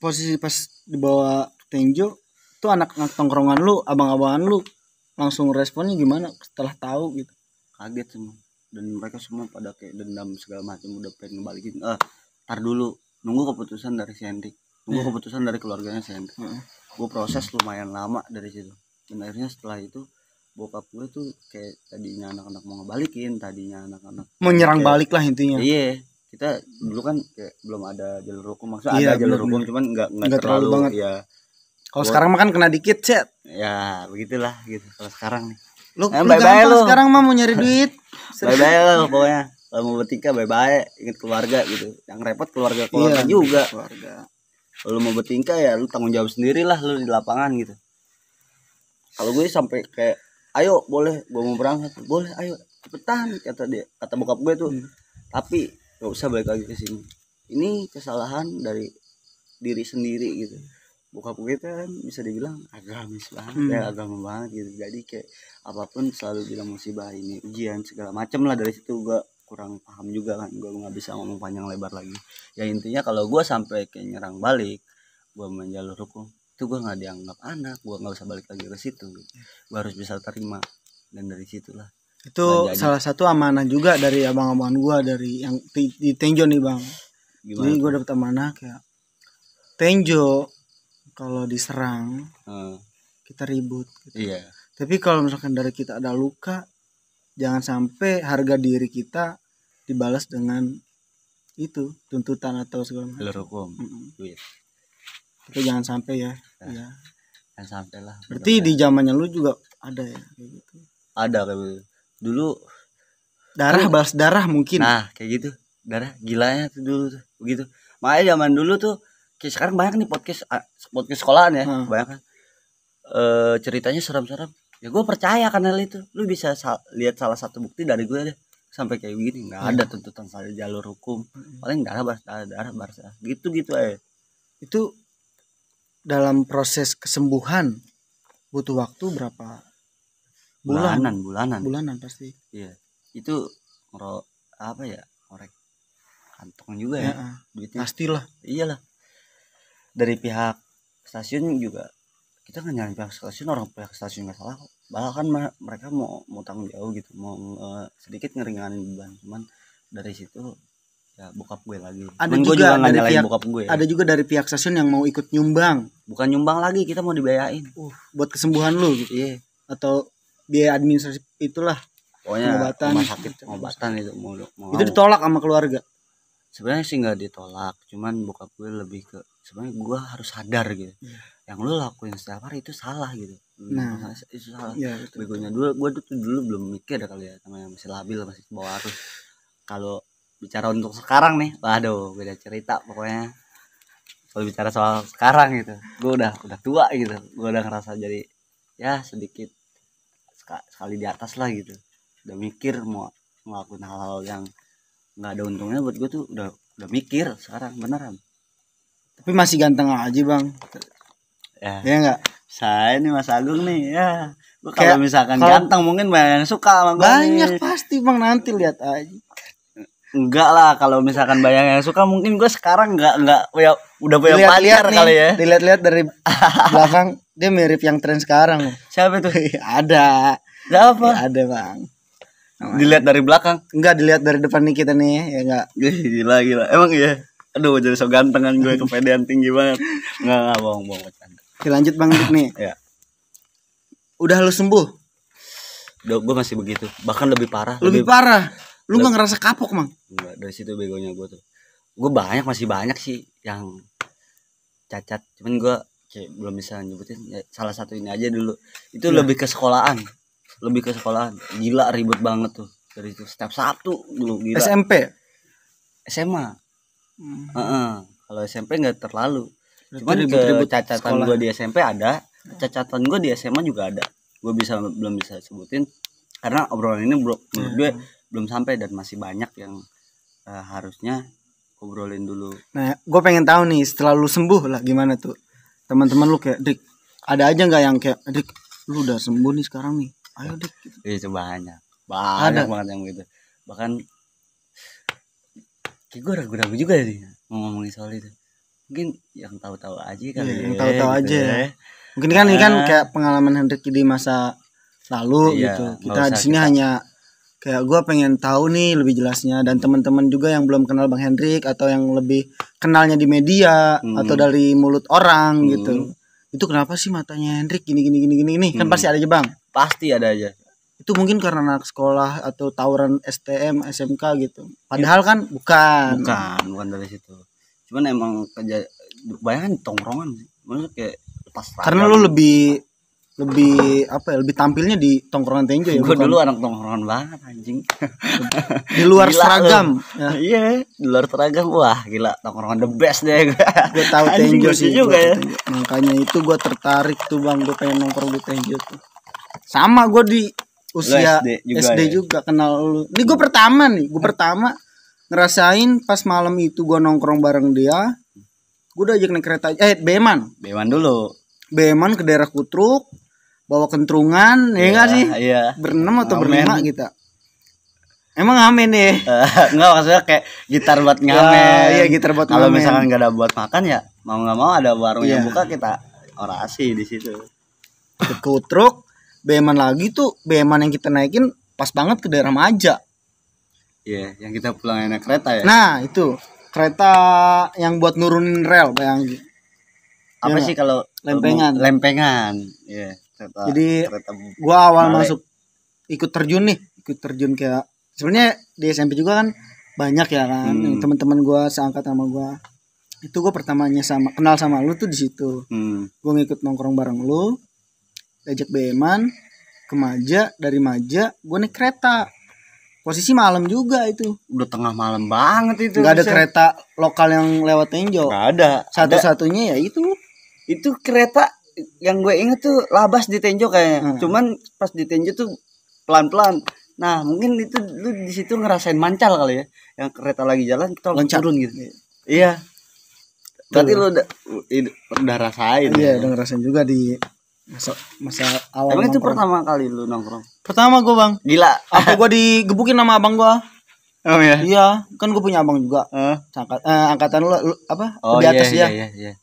posisi pas dibawa ke Tenjo tuh, anak-anak tongkrongan lu, abang-abangan lu langsung responnya gimana setelah tahu gitu? Kaget semua, dan mereka semua pada kayak dendam segala macam, udah pengen balikin. Tar dulu, nunggu keputusan dari si Hendrik, keputusan dari keluarganya si Hendrik. Gue proses lumayan lama dari situ, dan akhirnya setelah itu bokap gue tuh kayak tadinya anak-anak mau ngebalikin, tadinya anak-anak mau nyerang balik lah intinya. Iya, kita dulu kan kayak belum ada jalur hukum, maksudnya ada jalur hukum cuman nggak terlalu banget ya. Kalau sekarang mah kan kena dikit set ya, begitulah gitu. Kalau sekarang nih lu bye-bye lu sekarang mah mau nyari duit. Bye-bye lu pokoknya. Kalau mau bertingkah bye-bye, ingat keluarga gitu. Yang repot keluarga juga. Kalau mau bertingkah ya lu tanggung jawab sendiri lah lu di lapangan gitu. Kalau gue sampai kayak, ayo boleh gue mau berangkat, boleh ayo cepetan kata bokap gue tuh. Tapi gak usah balik lagi ke sini. Ini kesalahan dari diri sendiri gitu. bokap gue kan bisa dibilang agamis banget ya, agama banget gitu. Jadi kayak apapun selalu bilang musibah ini ujian segala macem lah. Dari situ gue kurang paham juga kan, gue nggak bisa ngomong panjang lebar lagi. Ya intinya kalau gue sampai kayak nyerang balik, gue main jalur hukum, itu gue nggak dianggap anak, gue nggak usah balik lagi ke situ. Gue harus bisa terima, dan dari situlah itu salah satu amanah juga dari abang-abangan gue dari yang di Tenjo nih bang. Gimana? Jadi gue dapet amanah kayak Tenjo kalau diserang kita ribut gitu. Iya. Tapi kalau misalkan dari kita ada luka, jangan sampai harga diri kita dibalas dengan itu tuntutan atau segala macam. Jalur hukum. Itu jangan sampai ya. Ya. Jangan sampai lah. Berarti di zamannya lu juga ada ya kayak gitu. Ada kayak gitu. Dulu darah balas darah mungkin. Nah kayak gitu, darah gilanya tuh dulu tuh begitu. Makanya zaman dulu tuh kayak sekarang banyak nih podcast sekolahan ya, banyak kan ceritanya serem-serem. Ya gue percaya karena itu. Lu bisa lihat salah satu bukti dari gue deh, sampai kayak begini nggak ada tuntutan saya jalur hukum, paling darah balas gitu aja. Itu dalam proses kesembuhan butuh waktu berapa bulanan pasti. Iya itu apa ya, ngorek kantong juga ya duitnya pastilah. Iyalah, dari pihak stasiun juga kita nggak nyalain pihak stasiun, orang pihak stasiun nggak salah, bahkan mereka mau tanggung jauh gitu, mau sedikit ngeringanin beban, cuman dari situ ya bokap gue lagi. Ada juga dari pihak bokap gue. Ada juga dari pihak stasiun yang mau ikut nyumbang. Bukan nyumbang lagi, kita mau dibayain. Buat kesembuhan lu gitu. Iya. Atau biaya administrasi itulah. Pokoknya pengobatan itu mau. Itu ditolak sama keluarga. Sebenarnya sih nggak ditolak, cuman bokap gue lebih ke sebenarnya gue harus sadar gitu. Yang lu lakuin setiap hari itu salah gitu. Nah, itu salah. Ya, begonya gue dulu belum mikir kali ya, namanya masih labil, masih bawa arus. Kalau bicara untuk sekarang nih, waduh beda cerita pokoknya. Kalau bicara soal sekarang gitu, gue udah tua gitu, gue udah ngerasa jadi ya sedikit sekali di atas lah gitu, udah mikir mau ngelakuin hal-hal yang nggak ada untungnya buat gue tuh udah mikir sekarang beneran. Tapi masih ganteng aja bang. Ya nggak? Saya ini Mas Agung nih ya. Kalau misalkan ganteng mungkin banyak yang suka sama gue. Banyak pasti bang, nanti lihat aja. Enggak lah, kalau misalkan banyak yang suka mungkin gue sekarang enggak ya, udah punya pacar kali ya. Dilihat-lihat dari belakang dia mirip yang tren sekarang. Siapa itu? Ada. Siapa? Ya, ada bang. Dilihat dari belakang? Enggak, dilihat dari depan nih kita nih ya enggak. Gila. Emang iya. Aduh jadi so gantengan gue, kepedean tinggi banget. Enggak bohong bercanda. Oke, lanjut bang Dik nih. Ya. Udah lu sembuh? Udah, gue masih begitu. Bahkan lebih parah. Lebih parah. Lu gak ngerasa kapok mang? Enggak, dari situ begonya gue tuh. Gue masih banyak sih yang cacat. Cuman gue kayak belum bisa nyebutin ya, salah satu ini aja dulu. Itu lebih ke sekolahan. Gila ribet banget tuh. Dari itu setiap Sabtu dulu gila. SMP? SMA. Kalau SMP gak terlalu. Cuman ribut cacatan gue di SMP ada, cacatan gue di SMA juga ada. Gue belum bisa sebutin karena obrolan ini menurut gue belum sampai dan masih banyak yang harusnya obrolin dulu. Nah, gue pengen tahu nih setelah lu sembuh lah gimana tuh teman-teman lu kayak Dik, ada aja nggak yang kayak Dik, lu udah sembuh nih sekarang nih, ayo Dik. Itu banyak banget yang gitu. Bahkan kayak gue ragu-ragu juga nih ngomongin soal itu. Mungkin yang tahu-tahu aja kali ya. Yang tahu-tahu gitu aja. Ya. Mungkin kan ini kan kayak pengalaman Hendrik di masa lalu gitu. Kita di sini hanya kayak gue pengen tahu nih lebih jelasnya, dan teman-teman juga yang belum kenal Bang Hendrik atau yang lebih kenalnya di media atau dari mulut orang gitu. Itu kenapa sih matanya Hendrik gini kan pasti ada aja Bang. Pasti ada aja. Itu mungkin karena anak sekolah atau tawuran STM, SMK gitu. Padahal kan bukan dari situ. Cuman emang kebanyakan tongkrongan sih. Maksudnya kayak lepas seragam. Karena lu lebih tampilnya di tongkrongan Tenjo ya. Gue dulu anak tongkrongan banget anjing. Di luar seragam. Iya, di luar seragam. Wah, gila, tongkrongan the best deh. Gue tahu Tenjo sih juga ya. Makanya itu gue tertarik tuh Bang, gue pengen nongkrong di Tenjo tuh. Sama gue di usia SD juga kenal lu. Ini gue pertama ngerasain pas malam itu gue nongkrong bareng dia. Gue udah ajak naik kereta Beman dulu. Beman ke daerah Kutruk, bawa kentrungan, ya enggak sih? Iya. Berenam atau Ngamen. berlima kita. Emang ngamen deh. Enggak, maksudnya kayak gitar buat ngamen. Iya, gitar buat Kalau ngamen. misalkan gak ada buat makan ya mau nggak mau ada warung yang Iya. buka, kita orasi di situ. Ke Kutruk, Beman lagi tuh, Beman yang kita naikin pas banget ke daerah Maja. Iya, yang kita pulang naik kereta ya. Nah, itu kereta yang buat nurunin rel, bayangin. Apa Iya sih kalau Lempengan. Lempengan. Iya, kereta. Jadi kereta gua awal Balik. masuk ikut terjun kayak sebenarnya di SMP juga kan banyak ya kan yang teman-teman gua seangkatan sama gua. Itu gua pertamanya kenal sama lu tuh di situ. Gua ngikut nongkrong bareng lu, diajak Beman ke Maja, dari Maja gua naik kereta. Posisi malam juga itu. Udah tengah malam banget itu. Nggak ada bisa. kereta lokal yang lewat Tenjo. Nggak ada. Satu-satunya ya itu. Itu kereta yang gue inget tuh Labas di Tenjo kayaknya. Cuman pas di Tenjo tuh pelan-pelan. Nah, mungkin itu lu di situ ngerasain mancal kali ya. Yang kereta lagi jalan kita Loncat. turun gitu. Iya. Berarti lu udah rasain. Iya, ya. udah ngerasain juga di masa awal. Emang itu nongkrong. pertama kali lu nongkrong? Pertama gue bang. Gila. Apa gue digebukin sama abang gue? Oh ya. Iya, kan gue punya abang juga. Angkatan lu apa? Lebih atas ya. Iya.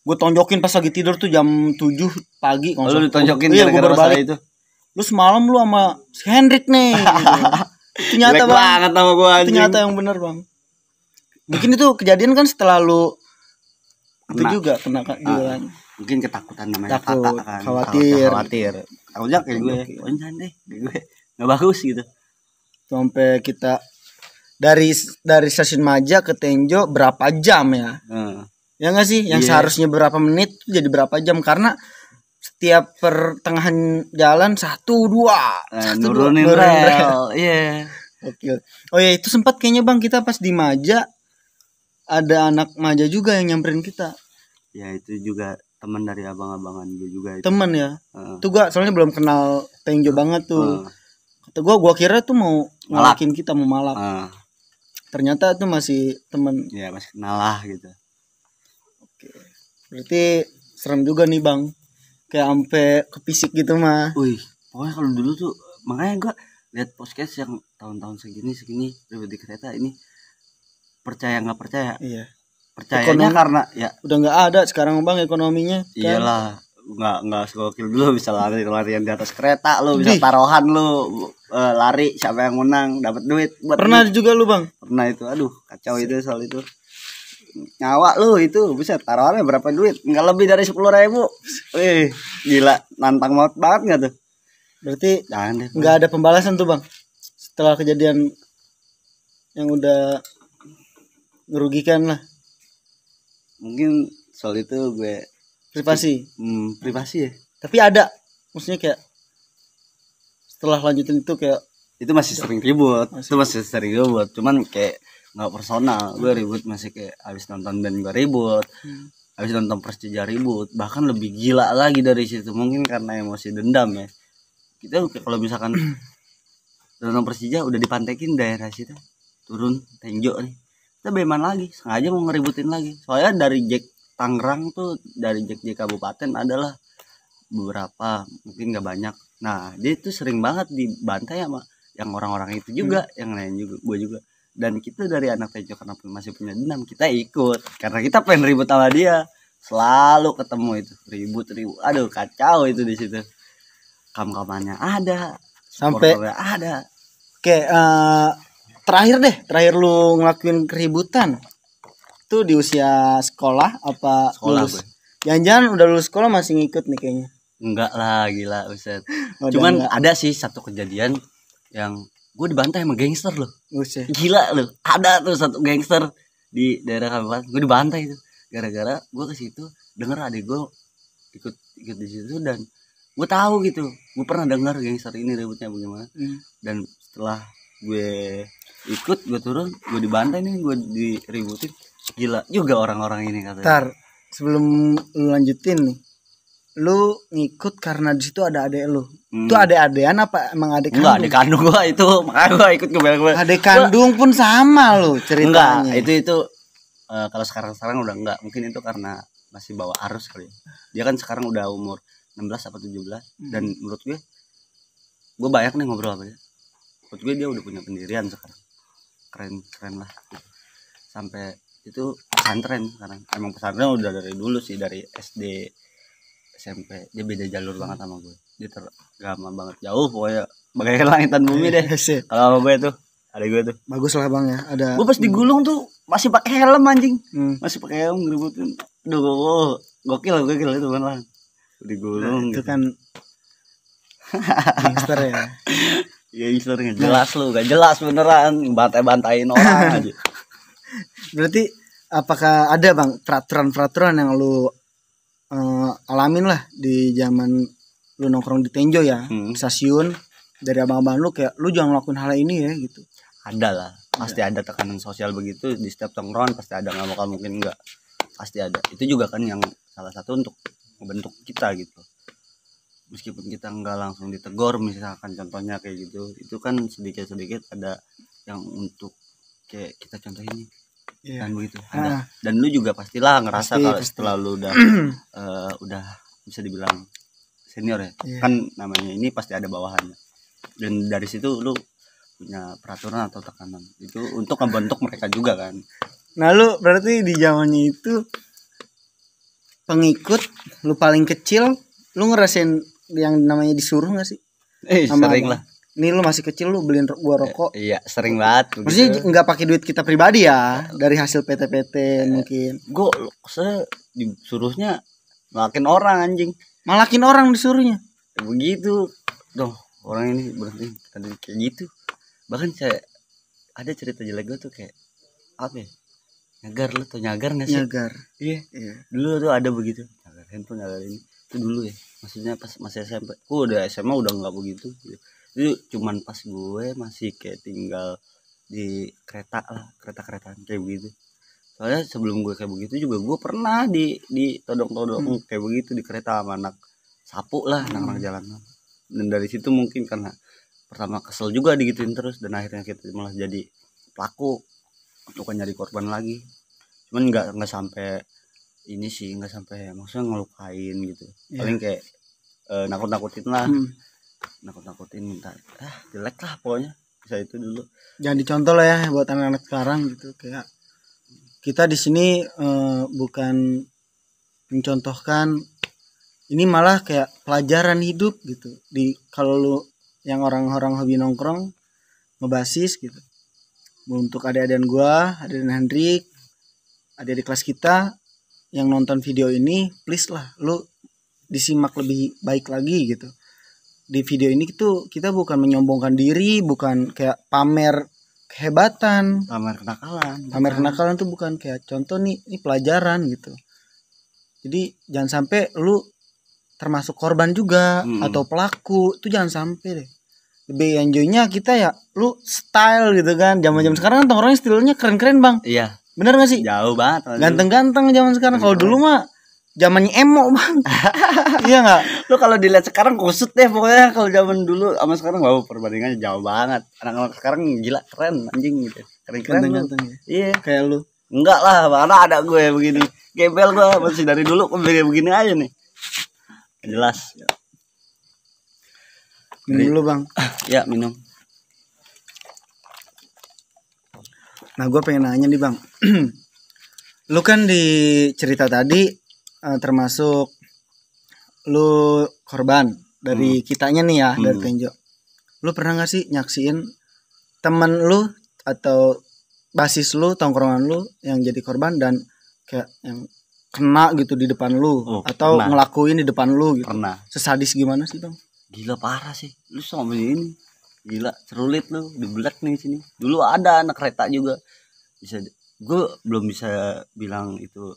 Gue tonjokin pas lagi tidur tuh jam 7 pagi. Oh, lu ditonjokin iya, gue gara-gara baru masalah balik. itu. Lu semalam lu sama si Hendrik nih. Itu nyata Jelek bang. banget sama gua Itu anjing. nyata yang bener bang. Mungkin itu kejadian kan setelah lu itu Kena. juga kena juga kan. Mungkin ketakutan namanya Takut, kakak kan. khawatir. Takutnya kayak gue. Oh jangan deh, kayak gue nggak bagus gitu. Sampai kita dari stasiun Maja ke Tenjo berapa jam ya? Ya nggak sih? Yang Iya. seharusnya berapa menit tuh jadi berapa jam karena setiap pertengahan jalan 1 2 Nurunin rel. Iya. Oke. Oh ya itu sempat kayaknya bang kita pas di Maja ada anak Maja juga yang nyamperin kita. Ya itu juga teman dari abang-abangan gue juga itu. Temen ya. Tuh gua soalnya belum kenal Tenjo banget tuh. Kata gua kira tuh mau ngalakin kita mau malak. Ternyata tuh masih temen. Ya masih kenal lah gitu. Oke. Berarti serem juga nih bang. Kayak ampe kepisik gitu mah. Wih, pokoknya kalau dulu tuh makanya gue lihat podcast yang tahun-tahun segini ribet di kereta ini, percaya nggak percaya? Iya. Percayanya karena ya udah nggak ada sekarang bang ekonominya. Kan? Iyalah, nggak segokil dulu bisa larian di atas kereta, lu bisa taruhan lu lari siapa yang menang dapat duit. Pernah juga lu bang? Pernah itu, aduh kacau itu soal itu. Nyawa lu itu bisa taruhannya berapa duit? Nggak lebih dari 10.000. Wih, gila, nantang maut banget nggak tuh? Berarti jangan deh. Nggak ada pembalasan tuh bang setelah kejadian yang udah merugikan lah. Mungkin soal itu gue privasi ya. Tapi ada maksudnya kayak setelah lanjutin itu kayak itu masih sering ribut. Cuman kayak nggak personal. Gue ribut masih kayak habis nonton band gue ribut, habis nonton Persija ribut, bahkan lebih gila lagi dari situ. Mungkin karena emosi dendam ya. Kita kalau misalkan nonton Persija udah dipantekin daerah situ, turun Tenjo nih, kita Beman lagi, sengaja mau ngeributin lagi. Soalnya dari Jack Tangerang tuh, dari Jack Kabupaten adalah beberapa, mungkin nggak banyak. Nah dia tuh sering banget dibantai sama yang orang-orang itu juga, yang lain juga, gue juga. Dan kita dari anak Tenjo karena masih punya dendam, kita ikut karena kita pengen ribut sama dia. Selalu ketemu itu ribut, aduh kacau itu di situ. Kam-kamannya ada, sampai ada. Kayak terakhir lu ngelakuin keributan tuh di usia sekolah apa Sekolah lulus? gue. Jangan-jangan udah lulus sekolah masih ngikut nih kayaknya. Enggak lah, gila Ustaz. Oh, Cuman enggak. ada sih satu kejadian yang gue dibantai sama gangster loh. Buset. Gila loh. Ada tuh satu gangster di daerah kabupaten. Gue dibantai tuh. Gara-gara gue ke situ denger adik gue ikut di situ dan gue tahu gitu. Gue pernah denger gangster ini ributnya bagaimana. Dan setelah gue ikut, gue turun, gue dibantai nih, gue diributin. Gila juga orang-orang ini katanya. Ntar sebelum lu lanjutin nih, lu ngikut karena di situ ada adek lu. Itu adek-adean apa emang adek kandung? Enggak, adek kandung gua itu, makanya gua ikut ke belakang. Adek kandung pun sama lu ceritanya. Enggak, itu kalau sekarang udah enggak, mungkin itu karena masih bawa arus kali ya. Dia kan sekarang udah umur 16 apa 17 dan menurut gue banyak nih ngobrol sama dia. Menurut gue dia udah punya pendirian sekarang, keren lah gitu. Sampai itu pesantren sekarang, emang pesantren udah dari dulu sih, dari SD SMP. Dia beda jalur banget sama gue, dia teragama banget, jauh pokoknya bagaikan langit dan bumi deh. Kalau sama gue tuh ada gue tuh bagus lah bang ya, ada gue pas digulung tuh masih pakai helm anjing. Masih pakai helm ngeributin. Aduh, gokil itu beneran. Digulung itu gitu. kan gangster ya. Ya gangster nggak jelas lu, gak jelas beneran, bantai-bantain orang aja. Berarti apakah ada bang peraturan yang lu alamin lah di zaman lu nongkrong di Tenjo ya, stasiun, dari abang-abang lu kayak lu jangan ngelakuin hal ini ya gitu? Ada lah, pasti ada tekanan sosial begitu di setiap tongkrongan, pasti ada, nggak bakal mungkin enggak, pasti ada. Itu juga kan yang salah satu untuk membentuk kita gitu. Meskipun kita nggak langsung ditegur, misalkan contohnya kayak gitu, itu kan sedikit ada yang untuk kayak kita contoh ini dan begitu ada. Dan lu juga pastilah ngerasa kalau setelah lu udah bisa dibilang senior ya, kan namanya ini pasti ada bawahannya, dan dari situ lu punya peraturan atau tekanan itu untuk membentuk mereka juga kan. Nah lu berarti di zamannya itu pengikut lu paling kecil, lu ngerasain yang namanya disuruh nggak sih? Sering lah. Ini lu masih kecil lu beliin gua rokok. Iya sering banget. Maksudnya nggak pakai duit kita pribadi ya, dari hasil PT mungkin. Saya disuruhnya malakin orang anjing. Malakin orang disuruhnya. Begitu dong, orang ini berhenti tadi kayak gitu. Bahkan saya ada cerita jelek gue tuh kayak apa ya, nyagar. Lu tau nyagar nggak sih? Nyagar. Iya. Dulu tuh ada begitu, nyagar handphone, nyagar ini itu dulu ya, maksudnya pas masih SMP. Gue udah SMA udah nggak begitu. Itu cuman pas gue masih kayak tinggal di kereta lah, kereta-keretaan kayak begitu. Soalnya sebelum gue kayak begitu juga gue pernah di todong-todong kayak begitu di kereta sama anak sapu lah, anak-anak jalanan. Dan dari situ mungkin karena pertama kesel juga digituin terus, dan akhirnya kita malah jadi pelaku, bukan nyari korban lagi. Cuman nggak sampai ini sih, nggak sampai maksudnya ngelukain gitu. Paling kayak nakut-nakutin lah, nakut-nakutin, minta jelek lah pokoknya. Bisa itu dulu. Jangan dicontoh lah ya buat anak-anak sekarang gitu. Kayak kita di sini bukan mencontohkan, ini malah kayak pelajaran hidup gitu. Di kalau lu yang orang-orang hobi nongkrong ngebasis gitu, untuk adik-adikan gua, adik Hendrik, adik kelas kita yang nonton video ini, please lah lu disimak lebih baik lagi gitu. Di video ini itu kita bukan menyombongkan diri, bukan kayak pamer kehebatan, pamer kenakalan tuh bukan, kayak contoh nih, ini pelajaran gitu. Jadi jangan sampai lu termasuk korban juga atau pelaku, itu jangan sampai deh. Lebih enjoynya kita ya lu style gitu kan. Zaman sekarang kan tongkrongnya stylenya keren-keren bang. Iya. Bener gak sih? Jauh banget. Ganteng-ganteng zaman sekarang. Kalau dulu mah zamannya emo bang. Iya nggak? Lu kalau dilihat sekarang kusut deh pokoknya. Kalau zaman dulu sama sekarang wow, perbandingannya jauh banget. Anak-anak sekarang gila keren anjing gitu. Keren-keren ganteng ya. Iya. Kayak lu. Enggak lah, mana ada gue begini. Gembel gue masih dari dulu kok begini aja nih. Jelas. Minum dulu bang. Ya minum. Nah gue pengen nanya nih bang. Lu kan di cerita tadi termasuk lu korban dari kitanya nih ya, dari Tenjo. Lu pernah gak sih nyaksiin temen lu atau basis lu, tongkrongan lu yang jadi korban dan kayak yang kena gitu di depan lu, atau pernah ngelakuin di depan lu gitu? Pernah. Sesadis gimana sih bang? Gila parah sih. Lu sama ini. Gila cerulit lu, dibelak nih sini. Dulu ada anak kereta juga. Gue belum bisa bilang itu.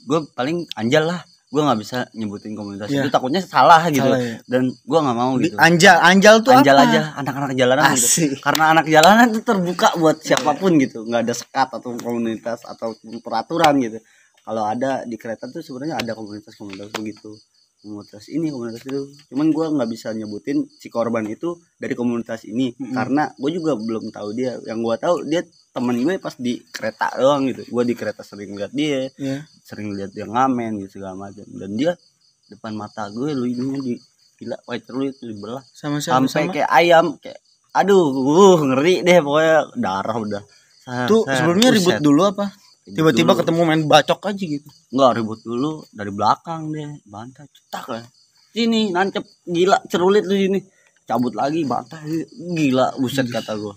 Gue paling anjal lah. Gue nggak bisa nyebutin komunitas itu, takutnya salah gitu. Ya. Dan gue nggak mau gitu. Anjal tuh anjal apa? Aja anak-anak jalanan gitu. Karena anak jalanan itu terbuka buat siapapun gitu. Nggak ada sekat atau komunitas atau peraturan gitu. Kalau ada di kereta tuh sebenarnya ada komunitas begitu. komunitas ini komunitas itu, cuman gue nggak bisa nyebutin si korban itu dari komunitas ini karena gue juga belum tahu dia. Yang gue tahu dia temen gue pas di kereta doang gitu. Gue di kereta sering lihat dia, sering lihat dia ngamen gitu segala macam, dan dia depan mata gue luinya di gila White Rule itu dibelah sampai kayak ayam, kayak aduh ngeri deh pokoknya, darah udah. Tuh sebelumnya ribut dulu apa? Tiba-tiba ketemu main bacok aja gitu? Enggak, ribut dulu dari belakang deh, bantai cetak lah. Sini nancep, gila cerulit lu sini. Cabut lagi bantai, gila buset kata gue.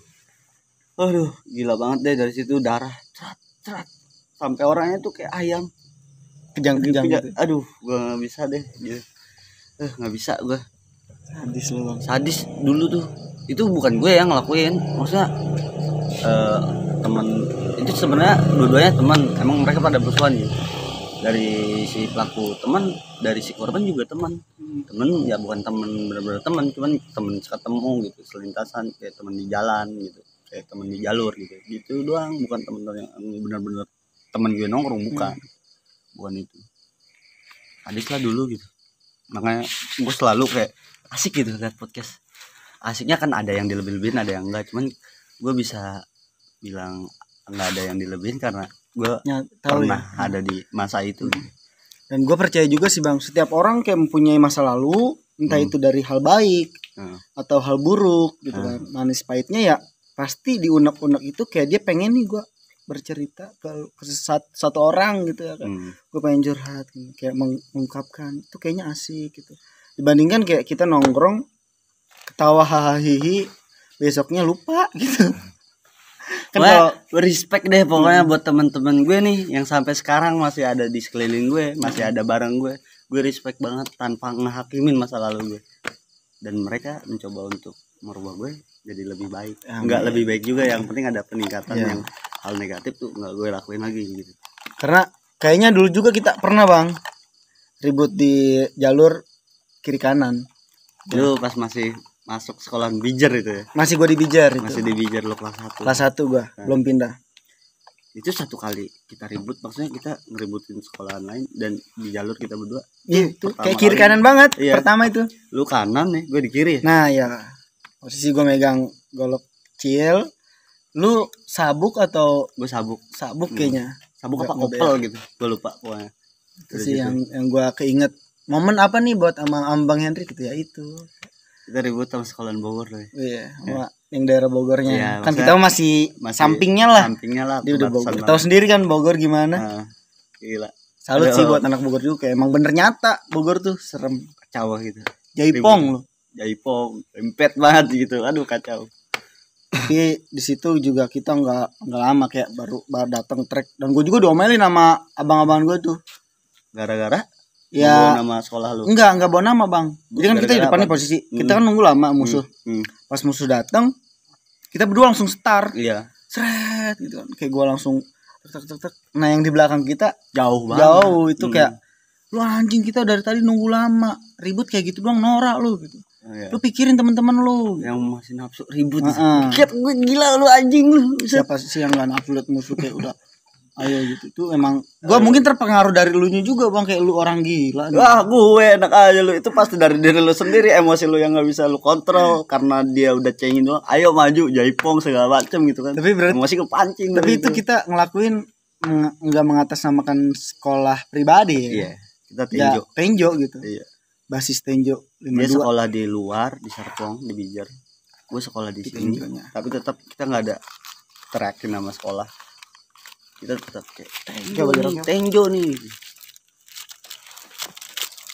Aduh, gila banget deh, dari situ darah cerat. Sampai orangnya tuh kayak ayam. Kejang-kejang gitu. Aduh, gue enggak bisa deh gitu. Enggak bisa gue. Sadis lu bang. Sadis dulu tuh. Itu bukan gue yang ngelakuin, maksudnya teman itu sebenarnya dua-duanya teman, emang mereka pada bersuan gitu. Dari si pelaku teman, dari si korban juga teman ya, bukan teman benar-benar teman, cuman teman ketemu gitu, selintasan kayak teman di jalan gitu, kayak teman di jalur gitu doang, bukan teman yang benar-benar teman gue nongkrong, bukan itu. Sadis lah dulu gitu, makanya gue selalu kayak asik gitu lihat podcast. Asiknya kan ada yang dilebih-lebihin, ada yang enggak, cuman gue bisa bilang nggak ada yang dilebihin karena gue pernah ada di masa itu. Dan gue percaya juga sih bang, setiap orang kayak mempunyai masa lalu, entah itu dari hal baik atau hal buruk gitu kan, manis pahitnya ya pasti di unek-unek itu kayak dia pengen nih gue bercerita ke satu orang gitu ya kan. Gue pengen curhat gitu, kayak mengungkapkan itu kayaknya asik gitu, dibandingkan kayak kita nongkrong ketawa hahaha besoknya lupa gitu. Kan respect deh pokoknya buat teman-teman gue nih yang sampai sekarang masih ada di sekeliling gue, masih ada bareng gue respect banget tanpa ngehakimin masa lalu gue, dan mereka mencoba untuk merubah gue jadi lebih baik. Enggak lebih baik juga, yang penting ada peningkatan. Yang hal negatif tuh nggak gue lakuin lagi gitu. Karena kayaknya dulu juga kita pernah bang ribut di jalur kiri kanan dulu pas masih masuk sekolah Bijer itu ya. Masih gue di Bijer itu. Masih di Bijer lo kelas 1. Kelas 1 gue, belum pindah. Itu satu kali kita ribut, maksudnya kita ngeributin sekolahan lain dan di jalur kita berdua. Iya, itu kayak kiri kanan banget. Pertama itu. Lu kanan nih, gue di kiri. Nah, ya. Posisi gue megang golok kecil. Lu sabuk atau gue sabuk? Sabuk kayaknya. Sabuk apa kopel gitu. Gue lupa pokoknya. Itu sih yang gue keinget. Momen apa nih buat sama Bang Henry gitu ya itu. Kita ribut sama sekolahan Bogor loh. Iya, sama yang daerah Bogornya. Ya, kan kita masih sampingnya lah. Dia udah Bogor. Tahu sendiri kan Bogor gimana? Gila. Salut sih buat anak Bogor juga. Emang bener nyata Bogor tuh serem. Kacau gitu. Jaipong loh. Jaipong, empet banget gitu. Aduh kacau. Tapi di situ juga kita nggak lama kayak baru datang trek, dan gue juga diomelin sama abang-abang gue tuh. Gara-gara? Ya, bawa nama sekolah lu. Enggak bawa nama bang. Jadi kan kita di depannya posisi. Kita kan nunggu lama musuh. Pas musuh datang, kita berdua langsung start. Iya. Seret gitu kan. Kayak gue langsung tek. Nah yang di belakang kita jauh banget. Jauh itu kayak lu anjing, kita dari tadi nunggu lama. Ribut kayak gitu doang, norak lu gitu. Lu pikirin teman-teman lu yang masih nafsu ribut. Kayak gue gila lu anjing lu. Siapa sih yang enggak nafsu liat musuh kayak udah ayo gitu. Itu emang gue mungkin terpengaruh dari lu nya juga bang, kayak lu orang gila nih. Wah gue enak aja lu, itu pasti dari diri lu sendiri, emosi lu yang nggak bisa lu kontrol karena dia udah cengin doang, ayo maju Jaipong segala macem gitu kan. Tapi berarti emosi kepancing. Tapi itu kita ngelakuin nggak mengatasnamakan sekolah pribadi ya. Iya, kita tenjo. Ya, tenjo gitu. Iya. Basis tenjo 52. Dia sekolah di luar di Serpong di Bijar, gue sekolah di sini. Tapi tetap kita nggak ada terakin nama sekolah. Kita tetap kayak tenjo nih.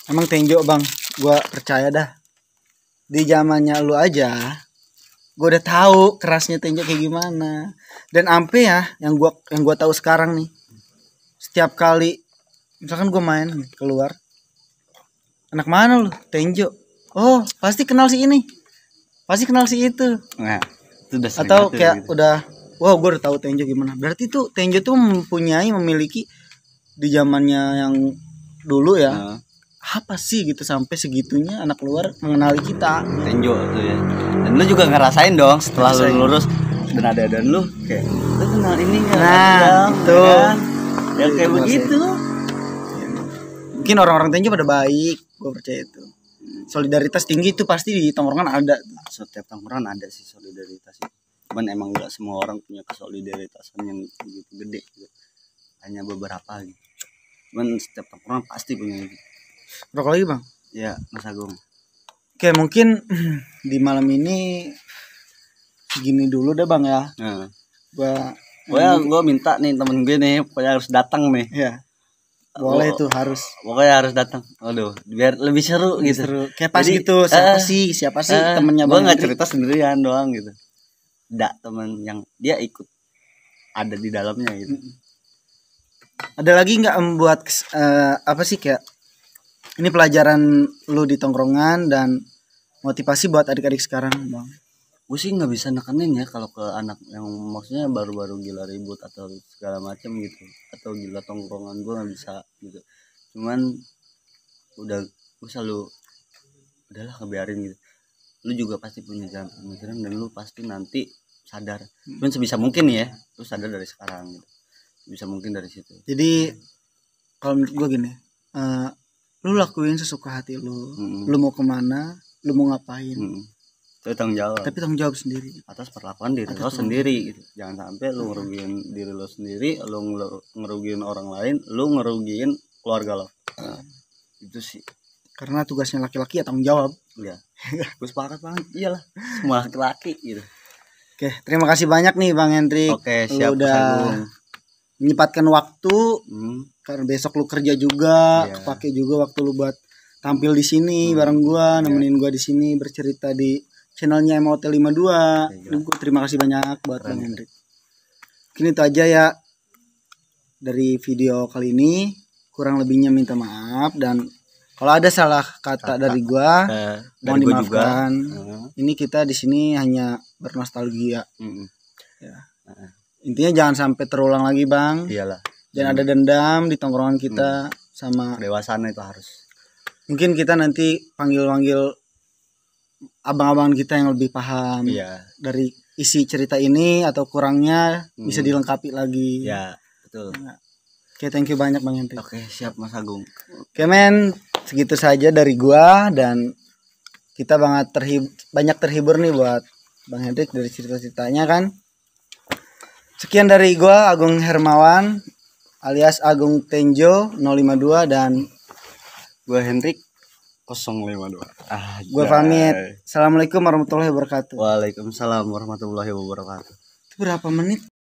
Emang tenjo bang, gue percaya dah. Di zamannya lu aja, gue udah tahu kerasnya tenjo kayak gimana. Dan ampe ya, yang gua tahu sekarang nih, setiap kali misalkan gue main nih, keluar, anak mana lu? Tenjo. Oh pasti kenal si ini, pasti kenal si itu. Nah, itu udah atau kayak gitu. Udah wow, gue udah tahu tenjo gimana. Berarti tuh tenjo tuh memiliki di zamannya yang dulu ya. Apa sih gitu sampai segitunya anak luar mengenali kita. Tenjo tuh ya. Dan lu juga ngerasain dong setelah lu lulus dan lu kayak lu kenal ini kan. Nah, tuh. Ya kayak begitu. Mungkin orang-orang tenjo pada baik, Gue percaya itu. Solidaritas tinggi itu pasti di tongkrongan ada. Setiap tongkrongan ada sih solidaritas itu. Cuman emang nggak semua orang punya kesolidaritasan yang begitu gede gitu. Hanya beberapa gitu. Cuman setiap tongkrongan pasti punya gitu. Rokok lagi bang? Ya Mas Agung. Oke mungkin di malam ini segini dulu deh bang ya. Nah. Gua minta nih temen gue nih pokoknya harus datang nih. Ya. Boleh tuh harus. Pokoknya harus datang. Aduh, biar lebih seru gitu. Seru. Kayak pas gitu. Siapa sih temennya Gue Bang nggak Hendrik? cerita sendirian doang gitu. Nggak, temen yang dia ikut ada di dalamnya gitu. Ada lagi nggak membuat apa sih kayak ini pelajaran lu di tongkrongan dan motivasi buat adik-adik sekarang bang? Gue sih nggak bisa nekenin ya kalau ke anak yang maksudnya baru-baru gila ribut atau segala macam gitu, atau gila tongkrongan, gue nggak bisa gitu. Cuman gue selalu udahlah ngebiarin gitu. Lu juga pasti punya jalan pemikiran dan lu pasti nanti sadar. Cuman sebisa mungkin ya lu sadar dari sekarang gitu. Bisa mungkin dari situ. Jadi kalau menurut gue gini, lu lakuin sesuka hati lu. Lu mau kemana, lu mau ngapain, itu tanggung jawab. Tapi tanggung jawab sendiri atas perlakuan diri lo sendiri gitu. Jangan sampai lu ngerugiin diri lo sendiri, lu ngerugiin orang lain, lu ngerugiin keluarga lo. Itu sih. Karena tugasnya laki-laki ya tanggung jawab. Iya. Gue sepakat banget. Iyalah, semua laki-laki gitu. Oke, terima kasih banyak nih Bang Hendrik. Oke, siap. Lu udah menyempatkan waktu. Karena besok lu kerja juga, kepake juga waktu lu buat tampil di sini bareng gua, nemenin gua di sini bercerita di channelnya MOT 52. Terima kasih banyak buat Bang Hendrik. Mungkin itu aja ya dari video kali ini. Kurang lebihnya minta maaf, dan kalau ada salah kata dari gua mohon dimaafkan. Ini kita di sini hanya bernostalgia. Ya. Intinya jangan sampai terulang lagi bang. Iyalah. Jangan ada dendam di tongkrongan kita sama. Kedewasaan itu harus. Mungkin kita nanti panggil abang-abangan kita yang lebih paham dari isi cerita ini, atau kurangnya bisa dilengkapi lagi. Ya betul. Oke, thank you banyak Bang Hendrik. Oke, siap Mas Agung. Oke men, segitu saja dari gua, dan kita banyak terhibur nih buat Bang Hendrik dari cerita-ceritanya kan. Sekian dari gua Agung Hermawan alias Agung Tenjo 052, dan gua Hendrik 052. Gua pamit. Assalamualaikum warahmatullahi wabarakatuh. Waalaikumsalam warahmatullahi wabarakatuh. Itu berapa menit?